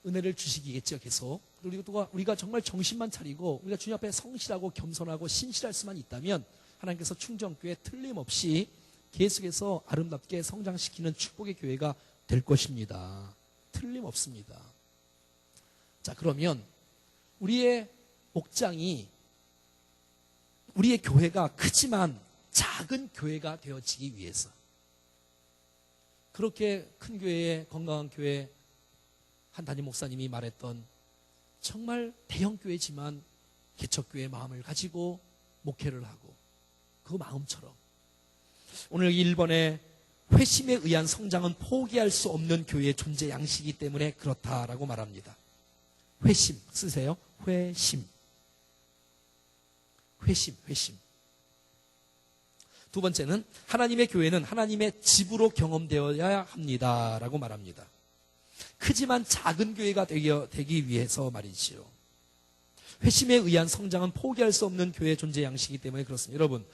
은혜를 주시겠죠, 계속. 그리고 우리가 정말 정신만 차리고 우리가 주님 앞에 성실하고 겸손하고 신실할 수만 있다면 하나님께서 충정교회 틀림없이 계속해서 아름답게 성장시키는 축복의 교회가 될 것입니다. 틀림없습니다. 자, 그러면 우리의 목장이, 우리의 교회가 크지만 작은 교회가 되어지기 위해서, 그렇게 큰 교회에, 건강한 교회, 한 담임 목사님이 말했던 정말 대형 교회지만 개척교회의 마음을 가지고 목회를 하고, 그 마음처럼 오늘 1번에 회심에 의한 성장은 포기할 수 없는 교회의 존재 양식이기 때문에 그렇다라고 말합니다. 회심 쓰세요. 회심. 두 번째는 하나님의 교회는 하나님의 집으로 경험되어야 합니다라고 말합니다. 크지만 작은 교회가 되기 위해서 말이지요. 회심에 의한 성장은 포기할 수 없는 교회 존재 양식이기 때문에 그렇습니다. 여러분,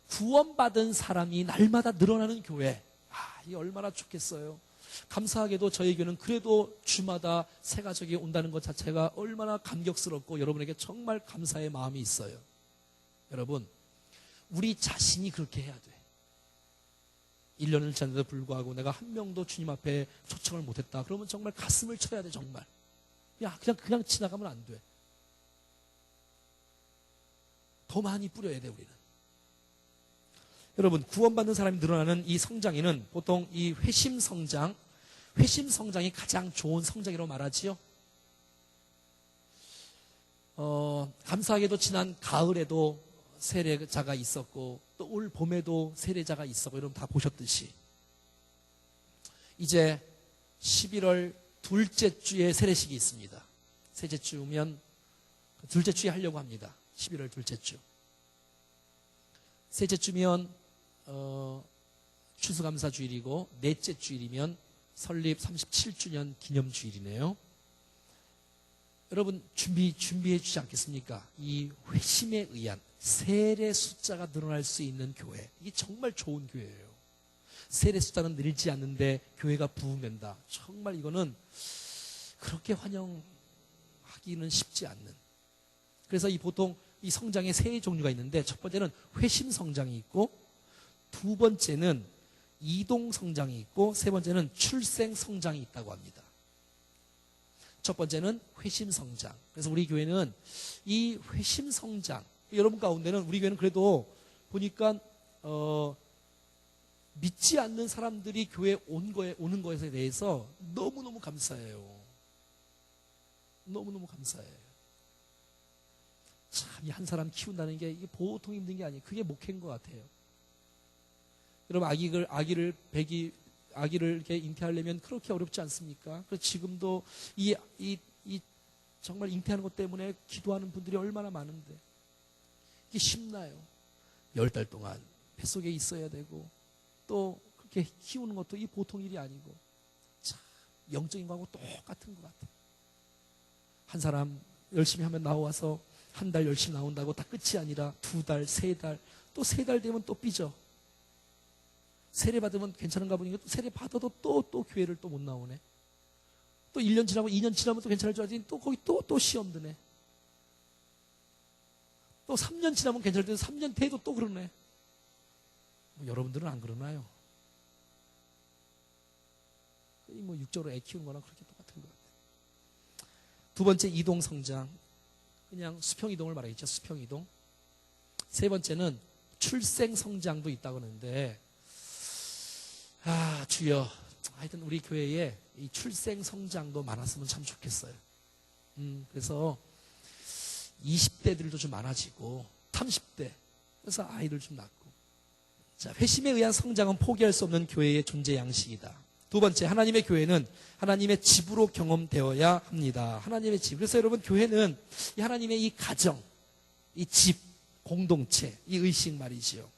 구원받은 사람이 날마다 늘어나는 교회. 이게 얼마나 좋겠어요. 감사하게도 저희 교회는 그래도 주마다 새 가족이 온다는 것 자체가 얼마나 감격스럽고 여러분에게 정말 감사의 마음이 있어요. 여러분, 우리 자신이 그렇게 해야 돼. 1년을 지났는데도 불구하고 내가 한 명도 주님 앞에 초청을 못했다. 그러면 정말 가슴을 쳐야 돼, 정말. 그냥 지나가면 안 돼. 더 많이 뿌려야 돼, 우리는. 여러분, 구원받는 사람이 늘어나는 이 성장에는 보통 이 회심 성장이 가장 좋은 성장이라고 말하지요. 감사하게도 지난 가을에도 세례자가 있었고 또 올 봄에도 세례자가 있었고 여러분 다 보셨듯이 이제 11월 둘째 주에 세례식이 있습니다. 셋째 주면 둘째 주에 하려고 합니다. 11월 둘째 주. 셋째 주면 추수감사 주일이고 넷째 주일이면 설립 37주년 기념주일이네요. 여러분 준비해 주지 않겠습니까? 이 회심에 의한 세례 숫자가 늘어날 수 있는 교회. 이게 정말 좋은 교회예요. 세례 숫자는 늘지 않는데 교회가 부흥된다. 정말 이거는 그렇게 환영하기는 쉽지 않는. 그래서 보통 이 성장에 세 종류가 있는데 첫 번째는 회심 성장이 있고 두 번째는 이동 성장이 있고 세 번째는 출생 성장이 있다고 합니다. 첫 번째는 회심 성장. 그래서 우리 교회는 이 회심 성장, 여러분 가운데는 우리 교회는 그래도 보니까 믿지 않는 사람들이 교회에 오는 것에 대해서 너무너무 감사해요. 너무너무 감사해요. 참, 이 한 사람 키운다는 게 이게 보통 힘든 게 아니에요. 그게 목회인 것 같아요. 여러분, 아기를 이렇게 잉태하려면 그렇게 어렵지 않습니까? 그래서 지금도 이 정말 잉태하는 것 때문에 기도하는 분들이 얼마나 많은데 이게 쉽나요? 10달 동안 뱃속에 있어야 되고 또 그렇게 키우는 것도 이 보통 일이 아니고 참 영적인 거하고 똑같은 것 같아요. 한 사람 열심히 하면 나와서 한 달 열심히 나온다고 다 끝이 아니라 2달, 3달, 또 3달 되면 또 삐져. 세례 받으면 괜찮은가 보니까 또 세례 받아도 또 교회를 또 못 나오네. 또 1년 지나고 2년 지나면 또 괜찮을 줄 알았더니 또 거기 또 시험 드네. 또 3년 지나면 괜찮을 텐데 3년 돼도 또 그러네. 여러분들은 안 그러나요? 육적으로 애 키우는 거랑 그렇게 똑같은 것 같아요. 두 번째 이동 성장. 그냥 수평 이동을 말하겠죠. 수평 이동. 세 번째는 출생 성장도 있다고 하는데 주여, 하여튼 우리 교회에 이 출생 성장도 많았으면 참 좋겠어요. 그래서 20대들도 좀 많아지고 30대 그래서 아이들 좀 낳고. 자, 회심에 의한 성장은 포기할 수 없는 교회의 존재 양식이다. 두 번째, 하나님의 교회는 하나님의 집으로 경험되어야 합니다. 하나님의 집. 그래서 여러분, 교회는 이 하나님의 이 가정, 이 집, 공동체, 이 의식 말이지요.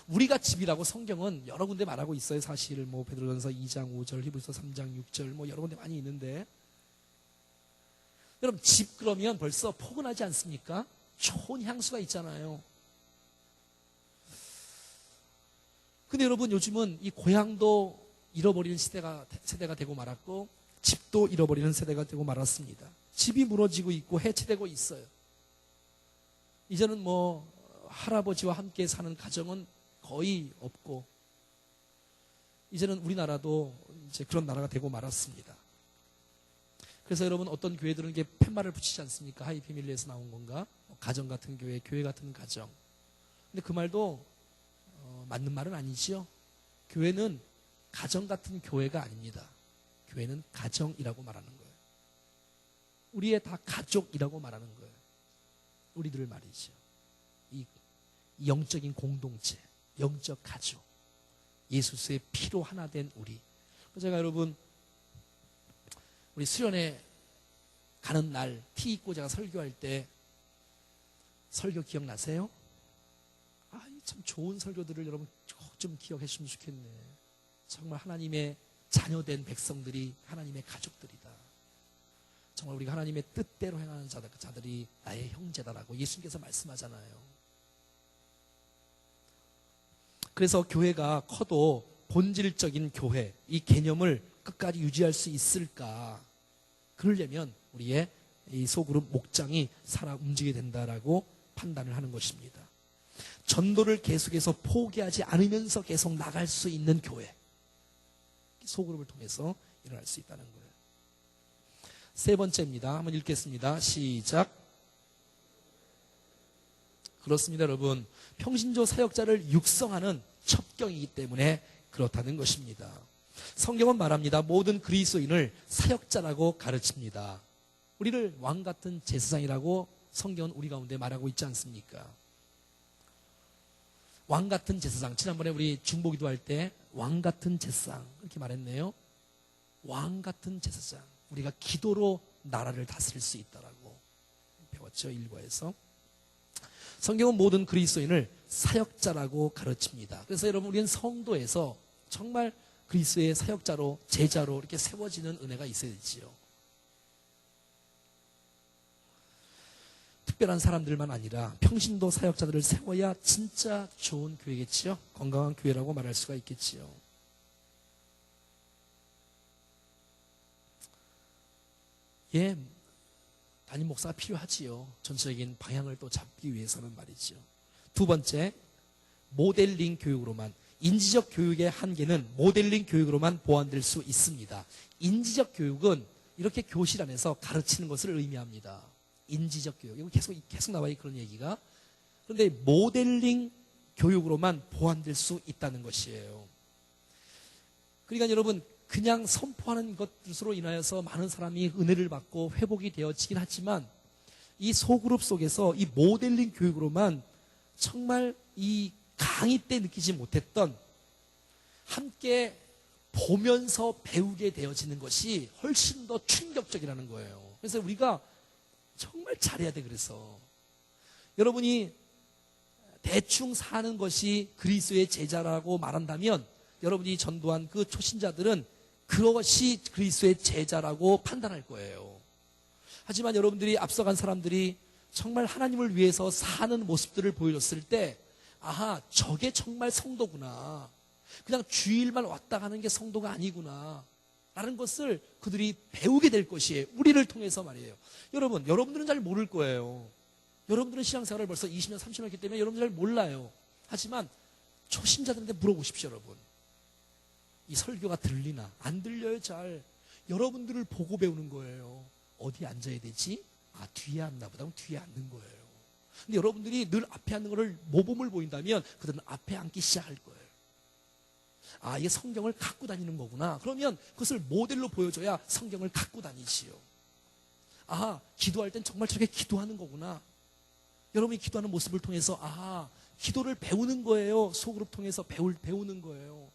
우리가 집이라고 성경은 여러 군데 말하고 있어요. 사실 베드로전서 2장 5절, 히브리서 3장 6절 여러 군데 많이 있는데 여러분 집 그러면 벌써 포근하지 않습니까? 좋은 향수가 있잖아요. 근데 여러분 요즘은 이 고향도 잃어버리는 세대가 되고 말았고 집도 잃어버리는 세대가 되고 말았습니다. 집이 무너지고 있고 해체되고 있어요. 이제는 할아버지와 함께 사는 가정은 거의 없고 이제는 우리나라도 이제 그런 나라가 되고 말았습니다. 그래서 여러분 어떤 교회들은 이게 팻말을 붙이지 않습니까? 하이패밀리에서 나온 건가? 가정 같은 교회 같은 가정. 근데 그 말도 맞는 말은 아니지요. 교회는 가정 같은 교회가 아닙니다. 교회는 가정이라고 말하는 거예요. 우리의 다 가족이라고 말하는 거예요. 우리들 말이죠. 이 영적인 공동체, 영적 가족, 예수의 피로 하나 된 우리. 제가 여러분 우리 수련회 가는 날 티 입고 제가 설교할 때 설교 기억나세요? 참 좋은 설교들을 여러분 좀 기억해 주시면 좋겠네. 정말 하나님의 자녀된 백성들이 하나님의 가족들이다. 정말 우리가 하나님의 뜻대로 행하는 자들이 나의 형제다라고 예수님께서 말씀하잖아요. 그래서 교회가 커도 본질적인 교회, 이 개념을 끝까지 유지할 수 있을까? 그러려면 우리의 이 소그룹 목장이 살아 움직이게 된다라고 판단을 하는 것입니다. 전도를 계속해서 포기하지 않으면서 계속 나갈 수 있는 교회. 소그룹을 통해서 일어날 수 있다는 거예요. 세 번째입니다. 한번 읽겠습니다. 시작. 그렇습니다, 여러분. 평신조 사역자를 육성하는 첩경이기 때문에 그렇다는 것입니다. 성경은 말합니다. 모든 그리스도인을 사역자라고 가르칩니다. 우리를 왕 같은 제사장이라고 성경은 우리 가운데 말하고 있지 않습니까? 왕 같은 제사장. 지난번에 우리 중보기도 할 때 왕 같은 제사장 이렇게 말했네요. 왕 같은 제사장. 우리가 기도로 나라를 다스릴 수 있다라고 배웠죠, 일과에서. 성경은 모든 그리스도인을 사역자라고 가르칩니다. 그래서 여러분, 우리는 성도에서 정말 그리스도의 사역자로, 제자로 이렇게 세워지는 은혜가 있어야 되지요. 특별한 사람들만 아니라 평신도 사역자들을 세워야 진짜 좋은 교회겠지요. 건강한 교회라고 말할 수가 있겠지요. 예, 담임 목사가 필요하지요. 전체적인 방향을 또 잡기 위해서는 말이지요. 두 번째, 모델링 교육으로만. 인지적 교육의 한계는 모델링 교육으로만 보완될 수 있습니다. 인지적 교육은 이렇게 교실 안에서 가르치는 것을 의미합니다. 인지적 교육. 이거 계속 나와요, 그런 얘기가. 그런데 모델링 교육으로만 보완될 수 있다는 것이에요. 그러니까 여러분, 그냥 선포하는 것으로 인하여서 많은 사람이 은혜를 받고 회복이 되어지긴 하지만 이 소그룹 속에서 이 모델링 교육으로만 정말 이 강의 때 느끼지 못했던 함께 보면서 배우게 되어지는 것이 훨씬 더 충격적이라는 거예요. 그래서 우리가 정말 잘해야 돼. 그래서 여러분이 대충 사는 것이 그리스도의 제자라고 말한다면 여러분이 전도한 그 초신자들은 그것이 그리스도의 제자라고 판단할 거예요. 하지만 여러분들이 앞서간 사람들이 정말 하나님을 위해서 사는 모습들을 보여줬을 때, 아하, 저게 정말 성도구나. 그냥 주일만 왔다 가는 게 성도가 아니구나. 라는 것을 그들이 배우게 될 것이에요. 우리를 통해서 말이에요. 여러분들은 잘 모를 거예요. 여러분들은 신앙생활을 벌써 20년, 30년 했기 때문에 여러분들 잘 몰라요. 하지만 초신자들한테 물어보십시오, 여러분. 이 설교가 들리나? 안 들려요, 잘. 여러분들을 보고 배우는 거예요. 어디 앉아야 되지? 아, 뒤에 앉나 보다. 그럼 뒤에 앉는 거예요. 근데 여러분들이 늘 앞에 앉는 거를 모범을 보인다면 그들은 앞에 앉기 시작할 거예요. 아, 이게 성경을 갖고 다니는 거구나. 그러면 그것을 모델로 보여줘야 성경을 갖고 다니지요. 아, 기도할 땐 정말 저렇게 기도하는 거구나. 여러분이 기도하는 모습을 통해서 아, 기도를 배우는 거예요. 소그룹 통해서 배우는 거예요.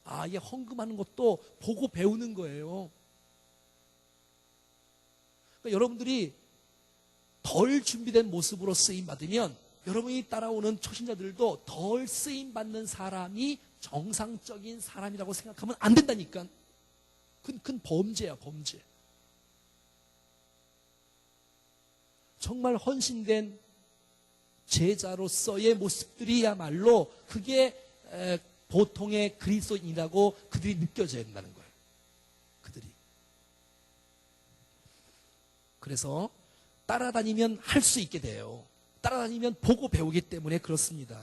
아, 이게 헌금하는 것도 보고 배우는 거예요. 그러니까 여러분들이 덜 준비된 모습으로 쓰임 받으면 여러분이 따라오는 초신자들도 덜 쓰임 받는 사람이 정상적인 사람이라고 생각하면 안 된다니까. 큰 범죄야, 범죄. 정말 헌신된 제자로서의 모습들이야말로 그게 보통의 그리스도인이라고 그들이 느껴져야 된다는 거예요. 그들이. 그래서 따라다니면 할 수 있게 돼요. 따라다니면 보고 배우기 때문에 그렇습니다.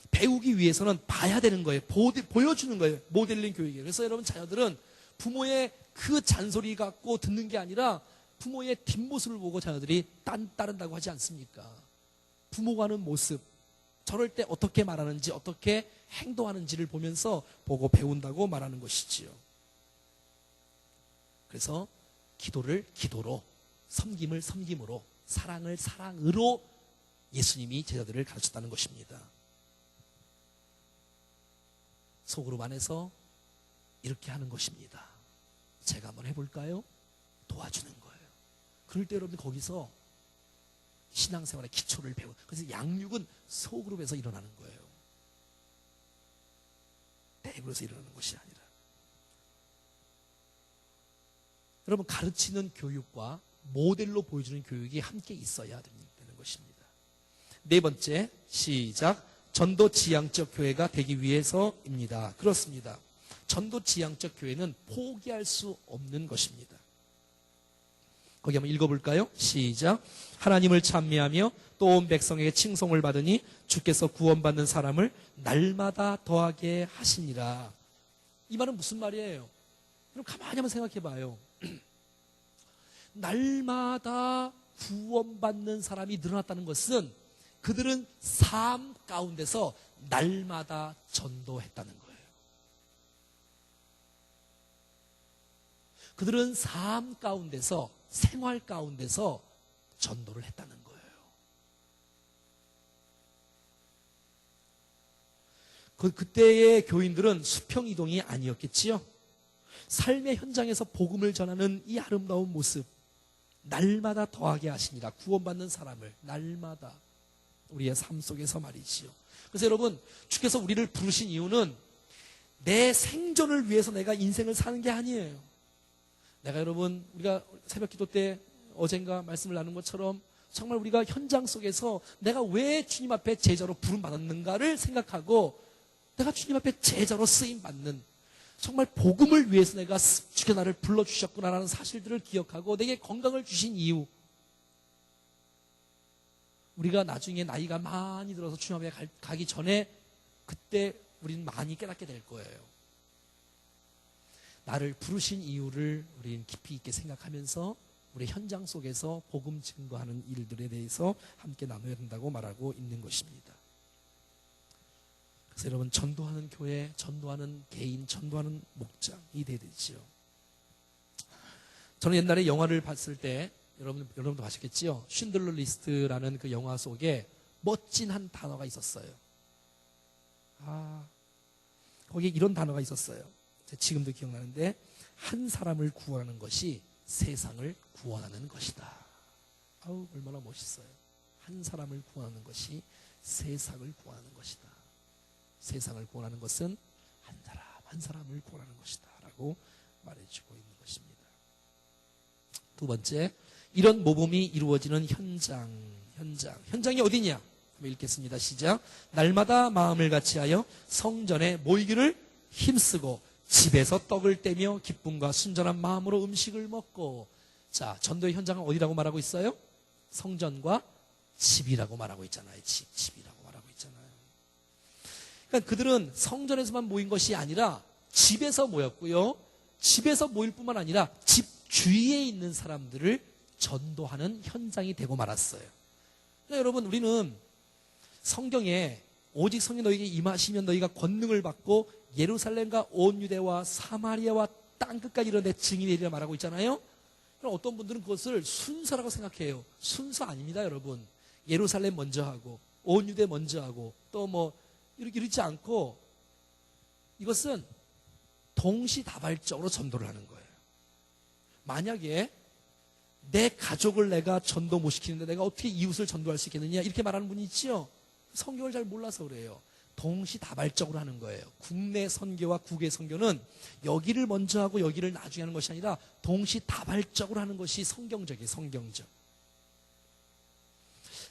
배우기 위해서는 봐야 되는 거예요. 보여주는 거예요. 모델링 교육이에요. 그래서 여러분 자녀들은 부모의 그 잔소리 갖고 듣는 게 아니라 부모의 뒷모습을 보고 자녀들이 따른다고 하지 않습니까? 부모가 하는 모습, 저럴 때 어떻게 말하는지 어떻게 행동하는지를 보면서 보고 배운다고 말하는 것이지요. 그래서 기도를 기도로, 섬김을 섬김으로, 사랑을 사랑으로 예수님이 제자들을 가르쳤다는 것입니다. 속으로 안에서 이렇게 하는 것입니다. 제가 한번 해볼까요? 도와주는 거예요. 그럴 때 여러분 거기서 신앙생활의 기초를 배우는, 그래서 양육은 소그룹에서 일어나는 거예요. 대그룹에서 일어나는 것이 아니라. 여러분 가르치는 교육과 모델로 보여주는 교육이 함께 있어야 되는 것입니다. 네 번째, 시작. 전도 지향적 교회가 되기 위해서입니다. 그렇습니다. 전도 지향적 교회는 포기할 수 없는 것입니다. 거기 한번 읽어볼까요? 시작. 하나님을 찬미하며 또 온 백성에게 칭송을 받으니 주께서 구원받는 사람을 날마다 더하게 하시니라. 이 말은 무슨 말이에요? 그럼 가만히 한번 생각해 봐요. 날마다 구원받는 사람이 늘어났다는 것은 그들은 삶 가운데서 날마다 전도했다는 거예요. 그들은 삶 가운데서, 생활 가운데서 전도를 했다는 거예요. 그때의 교인들은 수평이동이 아니었겠지요. 삶의 현장에서 복음을 전하는 이 아름다운 모습, 날마다 더하게 하시니라. 구원받는 사람을 날마다 우리의 삶 속에서 말이지요. 그래서 여러분, 주께서 우리를 부르신 이유는 내 생존을 위해서 내가 인생을 사는 게 아니에요. 내가 여러분, 우리가 새벽 기도 때 어젠가 말씀을 나눈 것처럼 정말 우리가 현장 속에서 내가 왜 주님 앞에 제자로 부름받았는가를 생각하고 내가 주님 앞에 제자로 쓰임받는, 정말 복음을 위해서 내가 주께서 나를 불러주셨구나라는 사실들을 기억하고 내게 건강을 주신 이유, 우리가 나중에 나이가 많이 들어서 주님 앞에 가기 전에 그때 우리는 많이 깨닫게 될 거예요. 나를 부르신 이유를 우리는 깊이 있게 생각하면서 우리 현장 속에서 복음 증거하는 일들에 대해서 함께 나눠야 된다고 말하고 있는 것입니다. 그래서 여러분, 전도하는 교회, 전도하는 개인, 전도하는 목장이 돼야 되지요. 저는 옛날에 영화를 봤을 때 여러분도 보셨겠지요. 쉰들러 리스트라는 그 영화 속에 멋진 한 단어가 있었어요. 거기에 이런 단어가 있었어요. 지금도 기억나는데, 한 사람을 구원하는 것이 세상을 구원하는 것이다. 아우, 얼마나 멋있어요. 한 사람을 구원하는 것이 세상을 구원하는 것이다. 세상을 구원하는 것은 한 사람을 구원하는 것이다 라고 말해주고 있는 것입니다. 두 번째, 이런 모범이 이루어지는 현장이 어디냐? 한번 읽겠습니다. 시작. 날마다 마음을 같이하여 성전에 모이기를 힘쓰고 집에서 떡을 떼며 기쁨과 순전한 마음으로 음식을 먹고. 자, 전도의 현장은 어디라고 말하고 있어요? 성전과 집이라고 말하고 있잖아요. 집이라고 말하고 있잖아요. 그러니까 그들은 성전에서만 모인 것이 아니라 집에서 모였고요. 집에서 모일 뿐만 아니라 집 주위에 있는 사람들을 전도하는 현장이 되고 말았어요. 그러니까 여러분, 우리는 성경에 오직 성령 너희에게 임하시면 너희가 권능을 받고 예루살렘과 온 유대와 사마리아와 땅끝까지 이런 내 증인이라 말하고 있잖아요. 그럼 어떤 분들은 그것을 순서라고 생각해요. 순서 아닙니다, 여러분. 예루살렘 먼저 하고 온 유대 먼저 하고 또 뭐 이렇지 않고, 이것은 동시다발적으로 전도를 하는 거예요. 만약에 내 가족을 내가 전도 못 시키는데 내가 어떻게 이웃을 전도할 수 있겠느냐, 이렇게 말하는 분이 있지요. 성경을 잘 몰라서 그래요. 동시다발적으로 하는 거예요. 국내 선교와 국외 선교는 여기를 먼저 하고 여기를 나중에 하는 것이 아니라 동시다발적으로 하는 것이 성경적이에요. 성경적.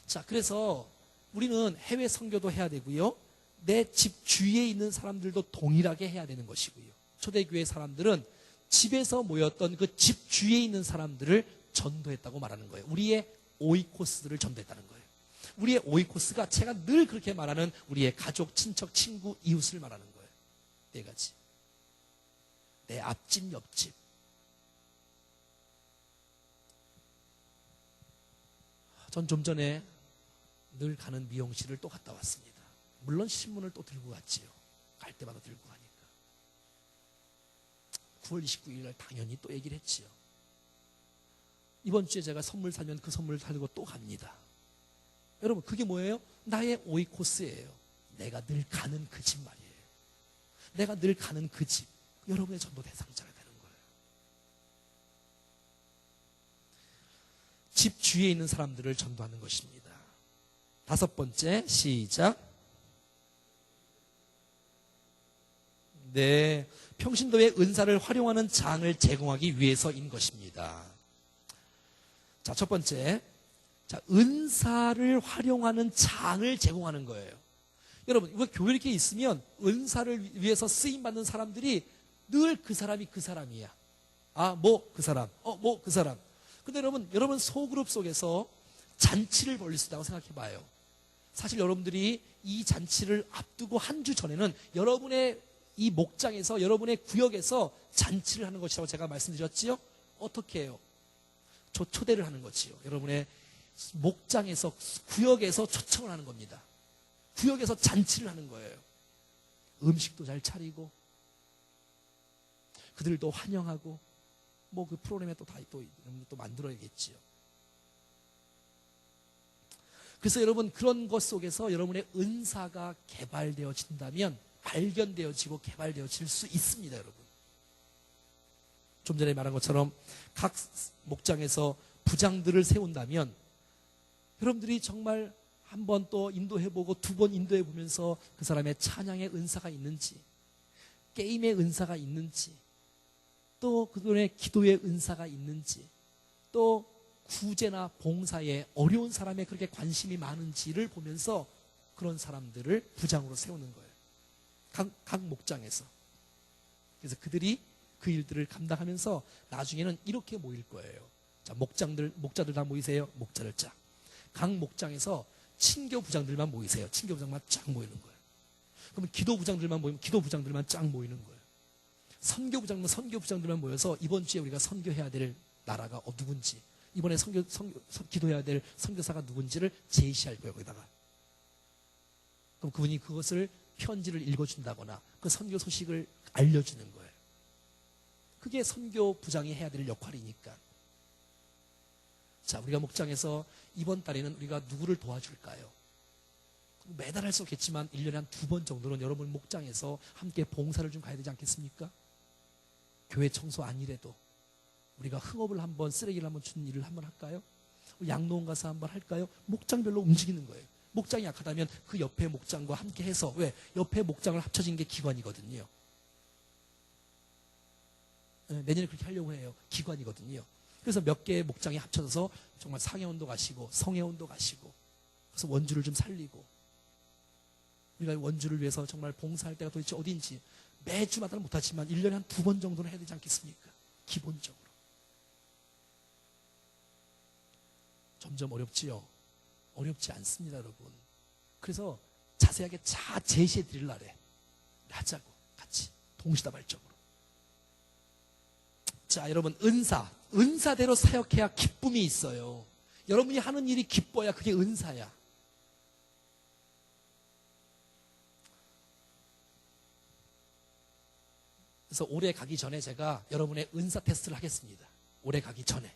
자, 그래서 우리는 해외 선교도 해야 되고요. 내 집 주위에 있는 사람들도 동일하게 해야 되는 것이고요. 초대교회 사람들은 집에서 모였던 그 집 주위에 있는 사람들을 전도했다고 말하는 거예요. 우리의 오이코스들을 전도했다는 거예요. 우리의 오이코스가 제가 늘 그렇게 말하는 우리의 가족, 친척, 친구, 이웃을 말하는 거예요. 네 가지. 내 앞집, 옆집. 전 좀 전에 늘 가는 미용실을 또 갔다 왔습니다. 물론 신문을 또 들고 갔지요. 갈 때마다 들고 가니까. 9월 29일 날 당연히 또 얘기를 했지요. 이번 주에 제가 선물 사면 그 선물을 사려고 또 갑니다. 여러분, 그게 뭐예요? 나의 오이코스예요. 내가 늘 가는 그 집 말이에요. 내가 늘 가는 그 집. 여러분의 전도 대상자가 되는 거예요. 집 주위에 있는 사람들을 전도하는 것입니다. 다섯 번째, 시작. 네, 평신도의 은사를 활용하는 장을 제공하기 위해서인 것입니다. 자, 첫 번째. 자, 은사를 활용하는 장을 제공하는 거예요. 여러분, 이거 교회 이렇게 있으면 은사를 위해서 쓰임받는 사람들이 늘 그 사람이 그 사람이야. 아, 뭐 그 사람, 뭐 그 사람. 근데 여러분 소그룹 속에서 잔치를 벌릴 수 있다고 생각해 봐요. 사실 여러분들이 이 잔치를 앞두고 한 주 전에는 여러분의 이 목장에서, 여러분의 구역에서 잔치를 하는 것이라고 제가 말씀드렸지요? 어떻게 해요? 초대를 하는 거지요. 여러분의 목장에서, 구역에서 초청을 하는 겁니다. 구역에서 잔치를 하는 거예요. 음식도 잘 차리고, 그들도 환영하고, 뭐 그 프로그램에 또 만들어야겠지요. 그래서 여러분, 그런 것 속에서 여러분의 은사가 개발되어진다면, 발견되어지고 개발되어질 수 있습니다, 여러분. 좀 전에 말한 것처럼 각 목장에서 부장들을 세운다면 여러분들이 정말 한 번 또 인도해보고 두 번 인도해보면서 그 사람의 찬양의 은사가 있는지, 게임의 은사가 있는지, 또 그들의 기도의 은사가 있는지, 또 구제나 봉사에 어려운 사람에 그렇게 관심이 많은지를 보면서 그런 사람들을 부장으로 세우는 거예요. 각 목장에서. 그래서 그들이 그 일들을 감당하면서 나중에는 이렇게 모일 거예요. 자, 목자들 다 모이세요. 목자를 쫙. 각 목장에서 친교 부장들만 모이세요. 친교 부장만 쫙 모이는 거예요. 그러면 기도 부장들만 모이면 기도 부장들만 쫙 모이는 거예요. 선교 부장들만 모여서 이번 주에 우리가 선교해야 될 나라가 누군지, 이번에 기도해야 될 선교사가 누군지를 제시할 거예요, 거기다가. 그럼 그분이 그것을 편지를 읽어준다거나 그 선교 소식을 알려주는 거예요. 그게 선교 부장이 해야 될 역할이니까. 자, 우리가 목장에서 이번 달에는 우리가 누구를 도와줄까요? 매달 할 수 없겠지만 1년에 한 2번 정도는 여러분 목장에서 함께 봉사를 좀 가야 되지 않겠습니까? 교회 청소 아니래도 우리가 흥업을 한번, 쓰레기를 한번 주는 일을 한번 할까요? 양로원 가서 한번 할까요? 목장별로 움직이는 거예요. 목장이 약하다면 그 옆에 목장과 함께 해서, 왜? 옆에 목장을 합쳐진 게 기관이거든요. 내년에 그렇게 하려고 해요. 기관이거든요. 그래서 몇 개의 목장이 합쳐져서 정말 상해원도 가시고 성해원도 가시고, 그래서 원주를 좀 살리고, 우리가 원주를 위해서 정말 봉사할 때가 도대체 어딘지 매주마다는 못하지만 1년에 한 2번 정도는 해야 되지 않겠습니까? 기본적으로. 점점 어렵지요? 어렵지 않습니다, 여러분. 그래서 자세하게 제시해 드릴 날에 하자고, 같이 동시다발적으로. 자, 여러분, 은사대로 사역해야 기쁨이 있어요. 여러분이 하는 일이 기뻐야 그게 은사야. 그래서 올해 가기 전에 제가 여러분의 은사 테스트를 하겠습니다. 올해 가기 전에.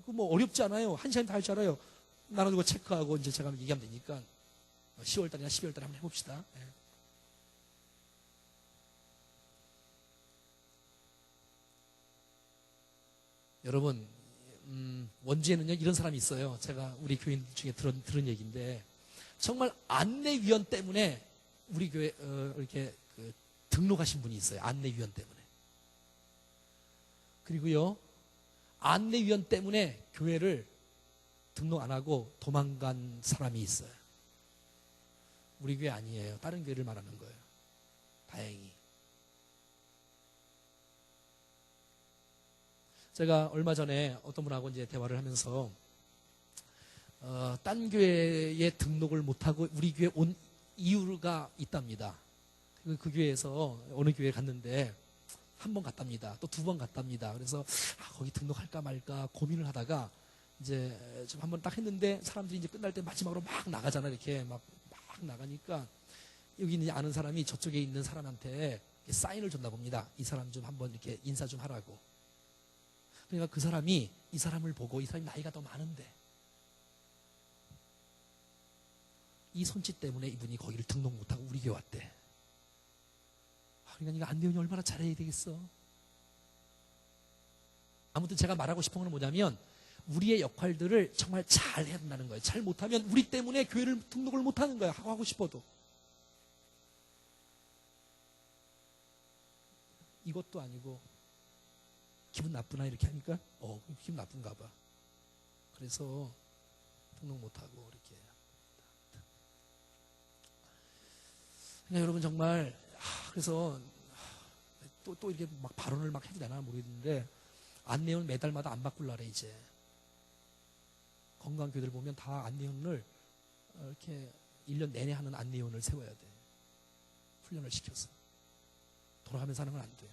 뭐 어렵지 않아요. 한 시간 다 할 줄 알아요. 나눠두고 체크하고 이제 제가 얘기하면 되니까 10월달이나 12월달에 한번 해봅시다. 네. 여러분, 원주에는요 이런 사람이 있어요. 제가 우리 교인 중에 들은 얘기인데, 정말 안내위원 때문에 우리 교회 이렇게 등록하신 분이 있어요. 안내위원 때문에. 그리고요, 안내위원 때문에 교회를 등록 안 하고 도망간 사람이 있어요. 우리 교회 아니에요. 다른 교회를 말하는 거예요. 다행히. 제가 얼마 전에 어떤 분하고 이제 대화를 하면서 딴 교회에 등록을 못하고 우리 교회에 온 이유가 있답니다. 그 교회에서 어느 교회에 갔는데 한 번 갔답니다. 또 2번 갔답니다. 그래서 거기 등록할까 말까 고민을 하다가 이제 좀 한 번 딱 했는데, 사람들이 이제 끝날 때 마지막으로 막 나가잖아. 이렇게 막 나가니까 여기 있는 아는 사람이 저쪽에 있는 사람한테 사인을 줬나 봅니다. 이 사람 좀 한번 이렇게 인사 좀 하라고. 그러니까 그 사람이 이 사람을 보고, 이 사람이 나이가 더 많은데 이 손짓 때문에 이분이 거기를 등록 못하고 우리 교회 왔대. 그러니까 이거 안내원이 얼마나 잘해야 되겠어. 아무튼 제가 말하고 싶은 건 뭐냐면, 우리의 역할들을 정말 잘 해야 된다는 거예요. 잘 못하면 우리 때문에 교회를 등록을 못하는 거예요. 하고 싶어도. 이것도 아니고 기분 나쁘나 이렇게 하니까 기분 나쁜가 봐. 그래서 등록 못하고 이렇게. 그냥 여러분 정말 그래서 또 이렇게 막 발언을 막 해도 되나 모르겠는데 안내원 매달마다 안 바꿀라 그래 이제. 건강교회들 보면 다 안내원을 이렇게 1년 내내 하는 안내원을 세워야 돼. 훈련을 시켜서. 돌아가면서 하는 건 안 돼.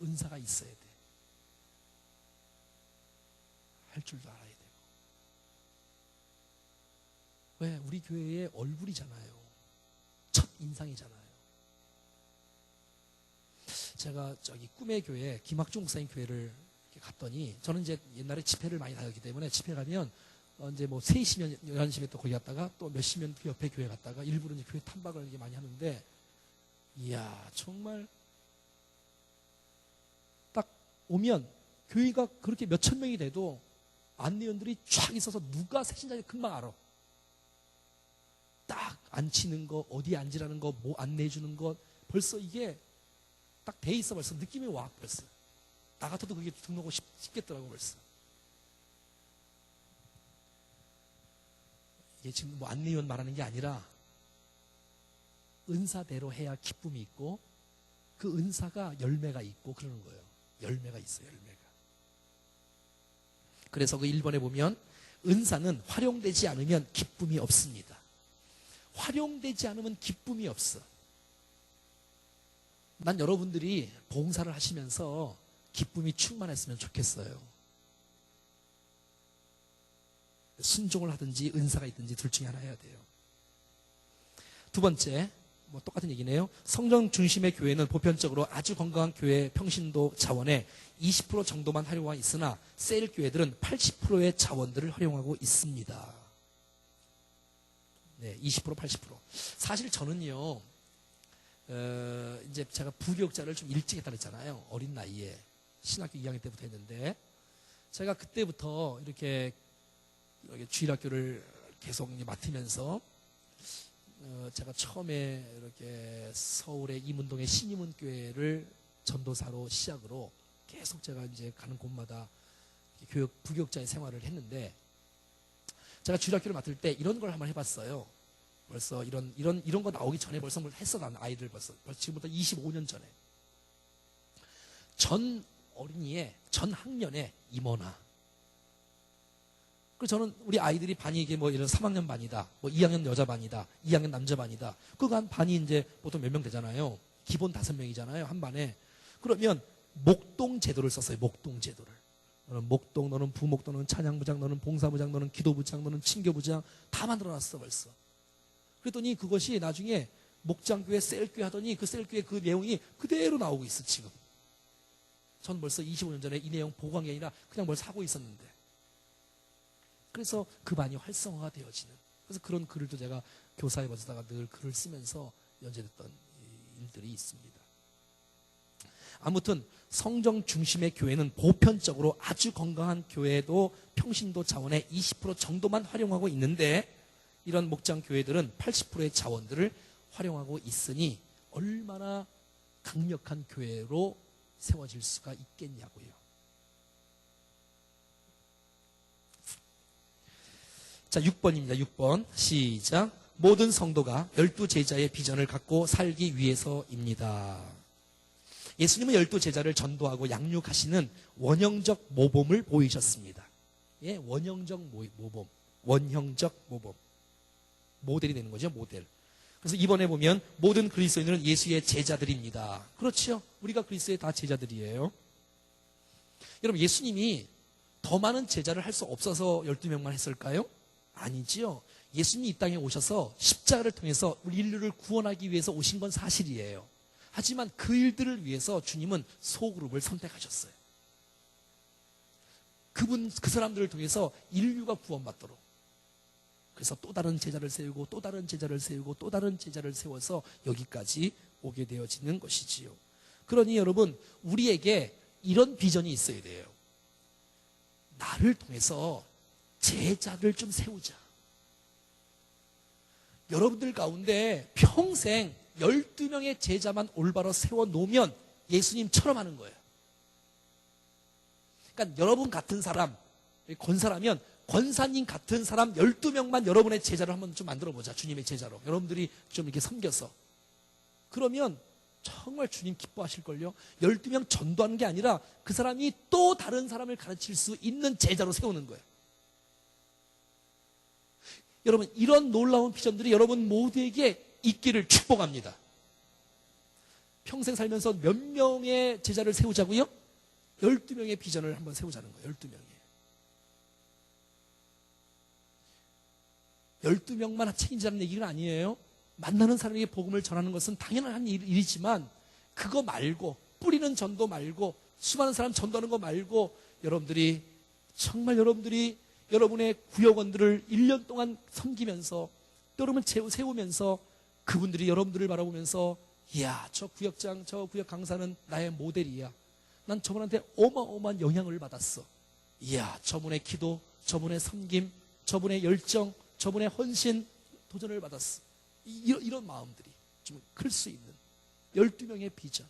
은사가 있어야 돼. 할 줄도 알아야 되고. 왜? 우리 교회의 얼굴이잖아요. 첫 인상이잖아요. 제가 저기 꿈의 교회, 김학중 목사님 교회를 갔더니 저는 이제 옛날에 집회를 많이 다녔기 때문에 집회 가면 이제 뭐 3시면 11시면 또 거기 갔다가 또 몇 시면 그 옆에 교회 갔다가 일부러 이제 교회 탐방을 이렇게 많이 하는데 이야 정말 딱 오면 교회가 그렇게 몇천 명이 돼도 안내원들이 쫙 있어서 누가 새신자인지 금방 알아. 딱 앉히는 거, 어디에 앉으라는 거, 뭐 안내해 주는 거 벌써 이게 딱 돼 있어 벌써 느낌이 와 벌써. 나 같아도 그게 등록하고 싶겠더라고 벌써. 이게 지금 뭐 안내위원 말하는 게 아니라 은사대로 해야 기쁨이 있고 그 은사가 열매가 있고 그러는 거예요. 열매가 있어요. 열매가. 그래서 그 1번에 보면 은사는 활용되지 않으면 기쁨이 없습니다. 활용되지 않으면 기쁨이 없어. 난 여러분들이 봉사를 하시면서 기쁨이 충만했으면 좋겠어요. 순종을 하든지 은사가 있든지 둘 중에 하나 해야 돼요. 두 번째, 뭐 똑같은 얘기네요. 성령 중심의 교회는 보편적으로 아주 건강한 교회 평신도 자원의 20% 정도만 활용하고 있으나 셀 교회들은 80%의 자원들을 활용하고 있습니다. 네, 20% 80%. 사실 저는요, 이제 제가 부교육자를 좀 일찍 했다 그랬잖아요. 어린 나이에. 신학교 2학년 때부터 했는데, 제가 그때부터 이렇게 주일학교를 계속 맡으면서, 제가 처음에 이렇게 서울의 이문동의 신임원교회를 전도사로 시작으로 계속 제가 이제 가는 곳마다 부교육자의 생활을 했는데, 제가 주일학교를 맡을 때 이런 걸 한번 해봤어요. 벌써 이런 거 나오기 전에 벌써 뭘 했어, 나는 아이들 벌써 지금부터 25년 전에. 전 어린이의 전 학년의 임원아. 그래서 저는 우리 아이들이 반이 이게 뭐 이런 3학년 반이다, 뭐 2학년 여자 반이다, 2학년 남자 반이다. 그거 한 반이 이제 보통 몇 명 되잖아요. 기본 5명이잖아요, 한 반에. 그러면 목동 제도를 썼어요, 목동 제도를. 너는 목동, 너는 부목동, 너는 찬양부장, 너는 봉사부장, 너는 기도부장, 너는 친교부장 다 만들어놨어 벌써. 그랬더니 그것이 나중에 목장교회, 셀교회 하더니 그 셀교회 그 내용이 그대로 나오고 있어 지금. 전 벌써 25년 전에 이 내용 보고 한 게 아니라 그냥 뭘 사고 있었는데. 그래서 그 반이 활성화가 되어지는. 그래서 그런 글도 제가 교사에 버스다가 늘 글을 쓰면서 연재됐던 일들이 있습니다. 아무튼 성령 중심의 교회는 보편적으로 아주 건강한 교회도 평신도 자원의 20% 정도만 활용하고 있는데, 이런 목장 교회들은 80%의 자원들을 활용하고 있으니 얼마나 강력한 교회로 세워질 수가 있겠냐고요. 자, 6번입니다. 6번 시작. 모든 성도가 12제자의 비전을 갖고 살기 위해서입니다. 예수님은 12제자를 전도하고 양육하시는 원형적 모범을 보이셨습니다. 예, 원형적 모범, 원형적 모범. 모델이 되는 거죠, 모델. 그래서 이번에 보면 모든 그리스도인들은 예수의 제자들입니다. 그렇죠? 우리가 그리스도의 다 제자들이에요. 여러분, 예수님이 더 많은 제자를 할 수 없어서 12명만 했을까요? 아니지요. 예수님이 이 땅에 오셔서 십자가를 통해서 우리 인류를 구원하기 위해서 오신 건 사실이에요. 하지만 그 일들을 위해서 주님은 소그룹을 선택하셨어요. 그 사람들을 통해서 인류가 구원받도록. 그래서 또 다른 제자를 세우고 또 다른 제자를 세우고 또 다른 제자를 세워서 여기까지 오게 되어지는 것이지요. 그러니 여러분, 우리에게 이런 비전이 있어야 돼요. 나를 통해서 제자를 좀 세우자. 여러분들 가운데 평생 12명의 제자만 올바로 세워놓으면 예수님처럼 하는 거예요. 그러니까 여러분 같은 사람, 권사라면 권사님 같은 사람 12명만 여러분의 제자로 한번 좀 만들어 보자. 주님의 제자로. 여러분들이 좀 이렇게 섬겨서. 그러면 정말 주님 기뻐하실걸요. 12명 전도하는 게 아니라 그 사람이 또 다른 사람을 가르칠 수 있는 제자로 세우는 거예요. 여러분, 이런 놀라운 비전들이 여러분 모두에게 있기를 축복합니다. 평생 살면서 몇 명의 제자를 세우자고요? 12명의 비전을 한번 세우자는 거예요. 12명의. 12명만 책임지라는 얘기는 아니에요. 만나는 사람에게 복음을 전하는 것은 당연한 일이지만 그거 말고, 뿌리는 전도 말고, 수많은 사람 전도하는 거 말고, 여러분들이 정말 여러분의 구역원들을 1년 동안 섬기면서 또 여러분 세우면서 그분들이 여러분들을 바라보면서 이야, 저 구역장, 저 구역 강사는 나의 모델이야. 난 저분한테 어마어마한 영향을 받았어. 이야, 저분의 기도, 저분의 섬김, 저분의 열정, 저분의 헌신, 도전을 받았어. 이런 마음들이 좀 클 수 있는 12명의 비전.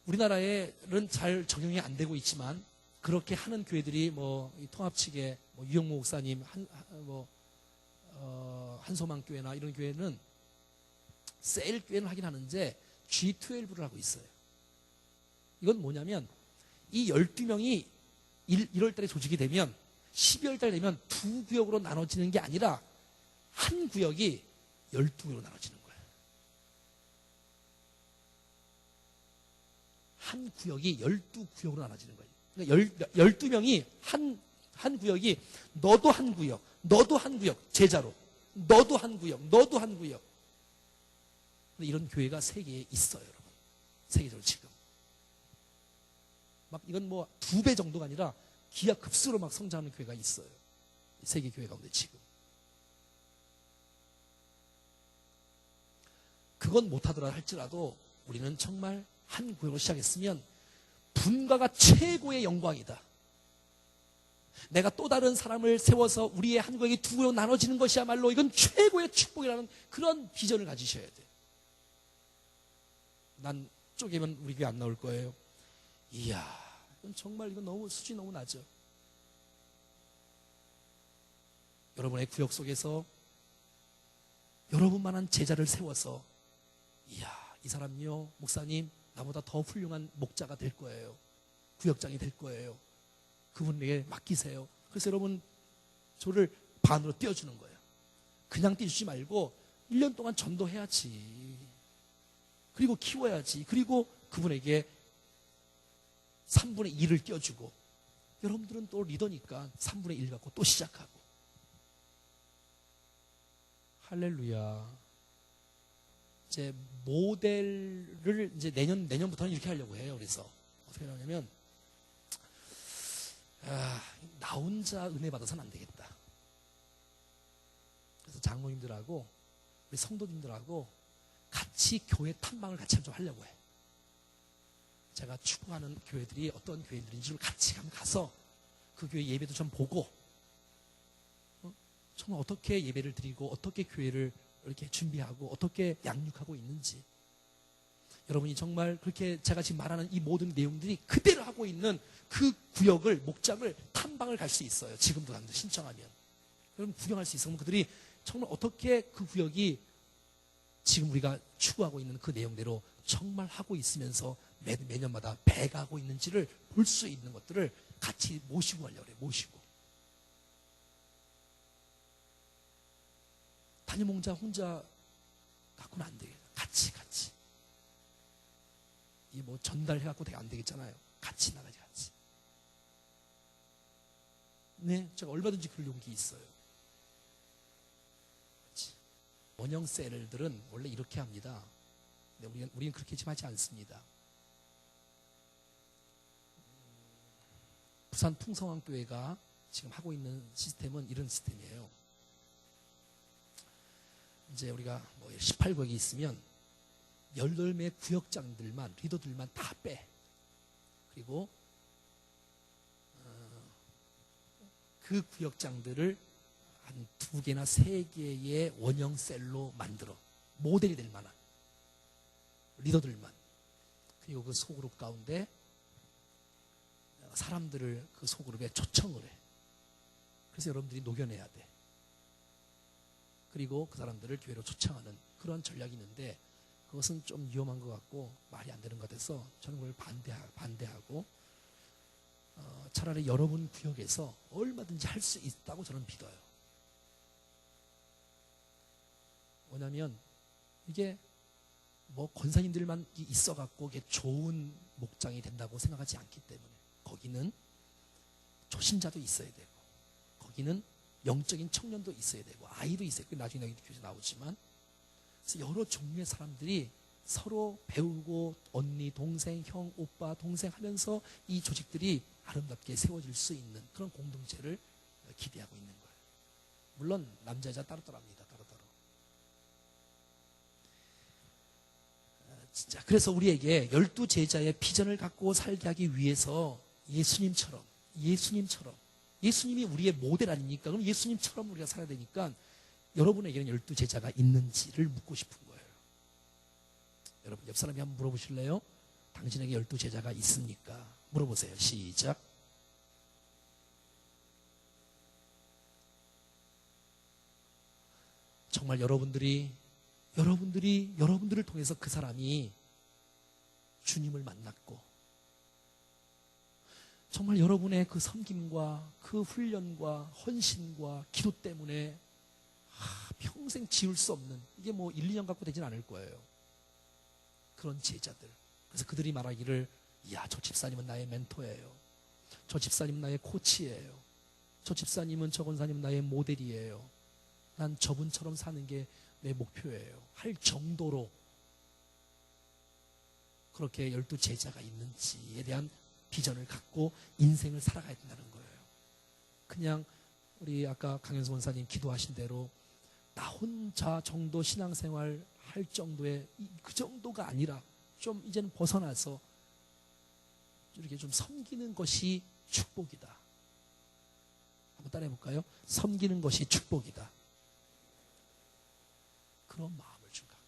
우리나라에는 잘 적용이 안 되고 있지만 그렇게 하는 교회들이 뭐 통합 측에 뭐 유영모 목사님 한소망 교회나 이런 교회는 셀 교회는 하긴 하는데 G12를 하고 있어요. 이건 뭐냐면 이 12명이 1월 달에 조직이 되면 12월 달 되면 두 구역으로 나눠지는 게 아니라 한 구역이 12구역으로 나눠지는 거예요. 한 구역이 12구역으로 나눠지는 거예요. 그러니까 12명이 한 구역이 너도 한 구역, 너도 한 구역, 제자로. 너도 한 구역, 너도 한 구역. 이런 교회가 세계에 있어요, 여러분. 세계적으로 지금. 막 이건 뭐 2배 정도가 아니라 기하급수로 막 성장하는 교회가 있어요. 세계 교회 가운데 지금. 그건 못하더라 할지라도 우리는 정말 한 구역으로 시작했으면 분가가 최고의 영광이다. 내가 또 다른 사람을 세워서 우리의 한 구역이 두 구역으로 나눠지는 것이야말로 이건 최고의 축복이라는 그런 비전을 가지셔야 돼요. 난 쪼개면 우리 교회 안 나올 거예요. 이야, 이건 정말 이건 너무 수준이 너무 낮아. 여러분의 구역 속에서 여러분만한 제자를 세워서 이야, 이 사람요 목사님 나보다 더 훌륭한 목자가 될 거예요. 구역장이 될 거예요. 그분에게 맡기세요. 그래서 여러분 저를 반으로 띄워주는 거예요. 그냥 띄워주지 말고 1년 동안 전도해야지. 그리고 키워야지. 그리고 그분에게 3분의 2를 껴주고 여러분들은 또 리더니까 3분의 1 갖고 또 시작하고. 할렐루야. 이제 모델을 이제 내년부터는 이렇게 하려고 해요. 그래서 어떻게 하냐면 나 혼자 은혜 받아서는 안 되겠다. 그래서 장로님들하고 우리 성도님들하고 같이 교회 탐방을 같이 좀 하려고 해. 제가 추구하는 교회들이 어떤 교회들인지를 같이 가서 그 교회 예배도 좀 보고 정말 어떻게 예배를 드리고 어떻게 교회를 이렇게 준비하고 어떻게 양육하고 있는지 여러분이 정말 그렇게 제가 지금 말하는 이 모든 내용들이 그대로 하고 있는 그 구역을 목장을 탐방을 갈 수 있어요. 지금도 당장 신청하면 여러분 구경할 수 있어요. 그들이 정말 어떻게 그 구역이 지금 우리가 추구하고 있는 그 내용대로 정말 하고 있으면서 매년마다 배가고 있는지를 볼 수 있는 것들을 같이 모시고 가려고 해요. 모시고. 담임 목자 혼자 갖고는 안 되겠다. 같이. 이 뭐 전달해갖고 되게 안 되겠잖아요. 같이 나가지, 같이. 네, 제가 얼마든지 그럴 용기 있어요. 같이. 원형 셀들은 원래 이렇게 합니다. 근데 우리는 그렇게 지금 하지 않습니다. 부산 풍성왕교회가 지금 하고 있는 시스템은 이런 시스템이에요. 이제 우리가 뭐 18구역이 있으면 18매 구역장들만, 리더들만 다 빼. 그리고 그 구역장들을 한 2개나 3개의 원형 셀로 만들어. 모델이 될 만한 리더들만. 그리고 그 소그룹 가운데 사람들을 그 소그룹에 초청을 해. 그래서 여러분들이 녹여내야 돼. 그리고 그 사람들을 교회로 초청하는 그런 전략이 있는데 그것은 좀 위험한 것 같고 말이 안 되는 것 같아서 저는 그걸 반대하고 차라리 여러분 구역에서 얼마든지 할 수 있다고 저는 믿어요. 뭐냐면 이게 뭐 권사님들만 있어갖고 이게 좋은 목장이 된다고 생각하지 않기 때문에 거기는 초신자도 있어야 되고 거기는 영적인 청년도 있어야 되고 아이도 있어야 되고 나중에 교회에 나오지만 그래서 여러 종류의 사람들이 서로 배우고 언니, 동생, 형, 오빠, 동생 하면서 이 조직들이 아름답게 세워질 수 있는 그런 공동체를 기대하고 있는 거예요. 물론 남자 여자 따로따로합니다. 따로따로. 진짜 그래서 우리에게 12제자의 비전을 갖고 살게 하기 위해서 예수님이 우리의 모델 아닙니까? 그럼 예수님처럼 우리가 살아야 되니까 여러분에게는 12제자가 있는지를 묻고 싶은 거예요. 여러분 옆 사람이 한번 물어보실래요? 당신에게 12제자가 있습니까? 물어보세요. 시작. 정말 여러분들을 통해서 그 사람이 주님을 만났고 정말 여러분의 그 섬김과 그 훈련과 헌신과 기도 때문에 평생 지울 수 없는 이게 뭐 1, 2년 갖고 되진 않을 거예요. 그런 제자들. 그래서 그들이 말하기를 이야 저 집사님은 나의 멘토예요. 저 집사님은 나의 코치예요. 저 집사님은 저 권사님은 나의 모델이에요. 난 저분처럼 사는 게 내 목표예요. 할 정도로 그렇게 12제자가 있는지에 대한 비전을 갖고 인생을 살아가야 된다는 거예요. 그냥 우리 아까 강현수 원사님 기도하신 대로 나 혼자 정도 신앙생활 할 정도의 그 정도가 아니라 좀 이제는 벗어나서 이렇게 좀 섬기는 것이 축복이다. 한번 따라해 볼까요? 섬기는 것이 축복이다. 그런 마음을 좀 갖고.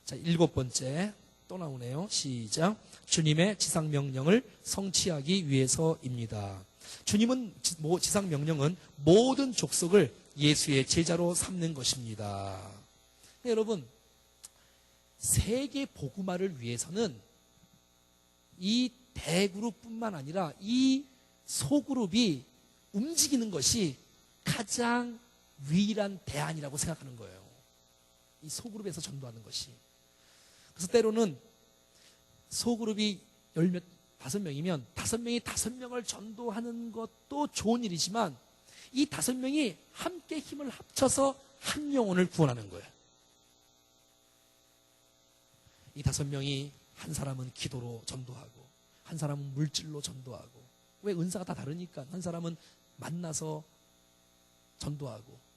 자, 7번째 또 나오네요. 시작. 주님의 지상명령을 성취하기 위해서입니다. 주님은 지상명령은 모든 족속을 예수의 제자로 삼는 것입니다. 네, 여러분 세계 복음화를 위해서는 이 대그룹뿐만 아니라 이 소그룹이 움직이는 것이 가장 유일한 대안이라고 생각하는 거예요. 이 소그룹에서 전도하는 것이. 그래서 때로는 소그룹이 5명이면 5명이 5명을 전도하는 것도 좋은 일이지만 이 5명이 함께 힘을 합쳐서 한 영혼을 구원하는 거예요. 이 5명이 한 사람은 기도로 전도하고 한 사람은 물질로 전도하고 왜 은사가 다 다르니까 한 사람은 만나서 전도하고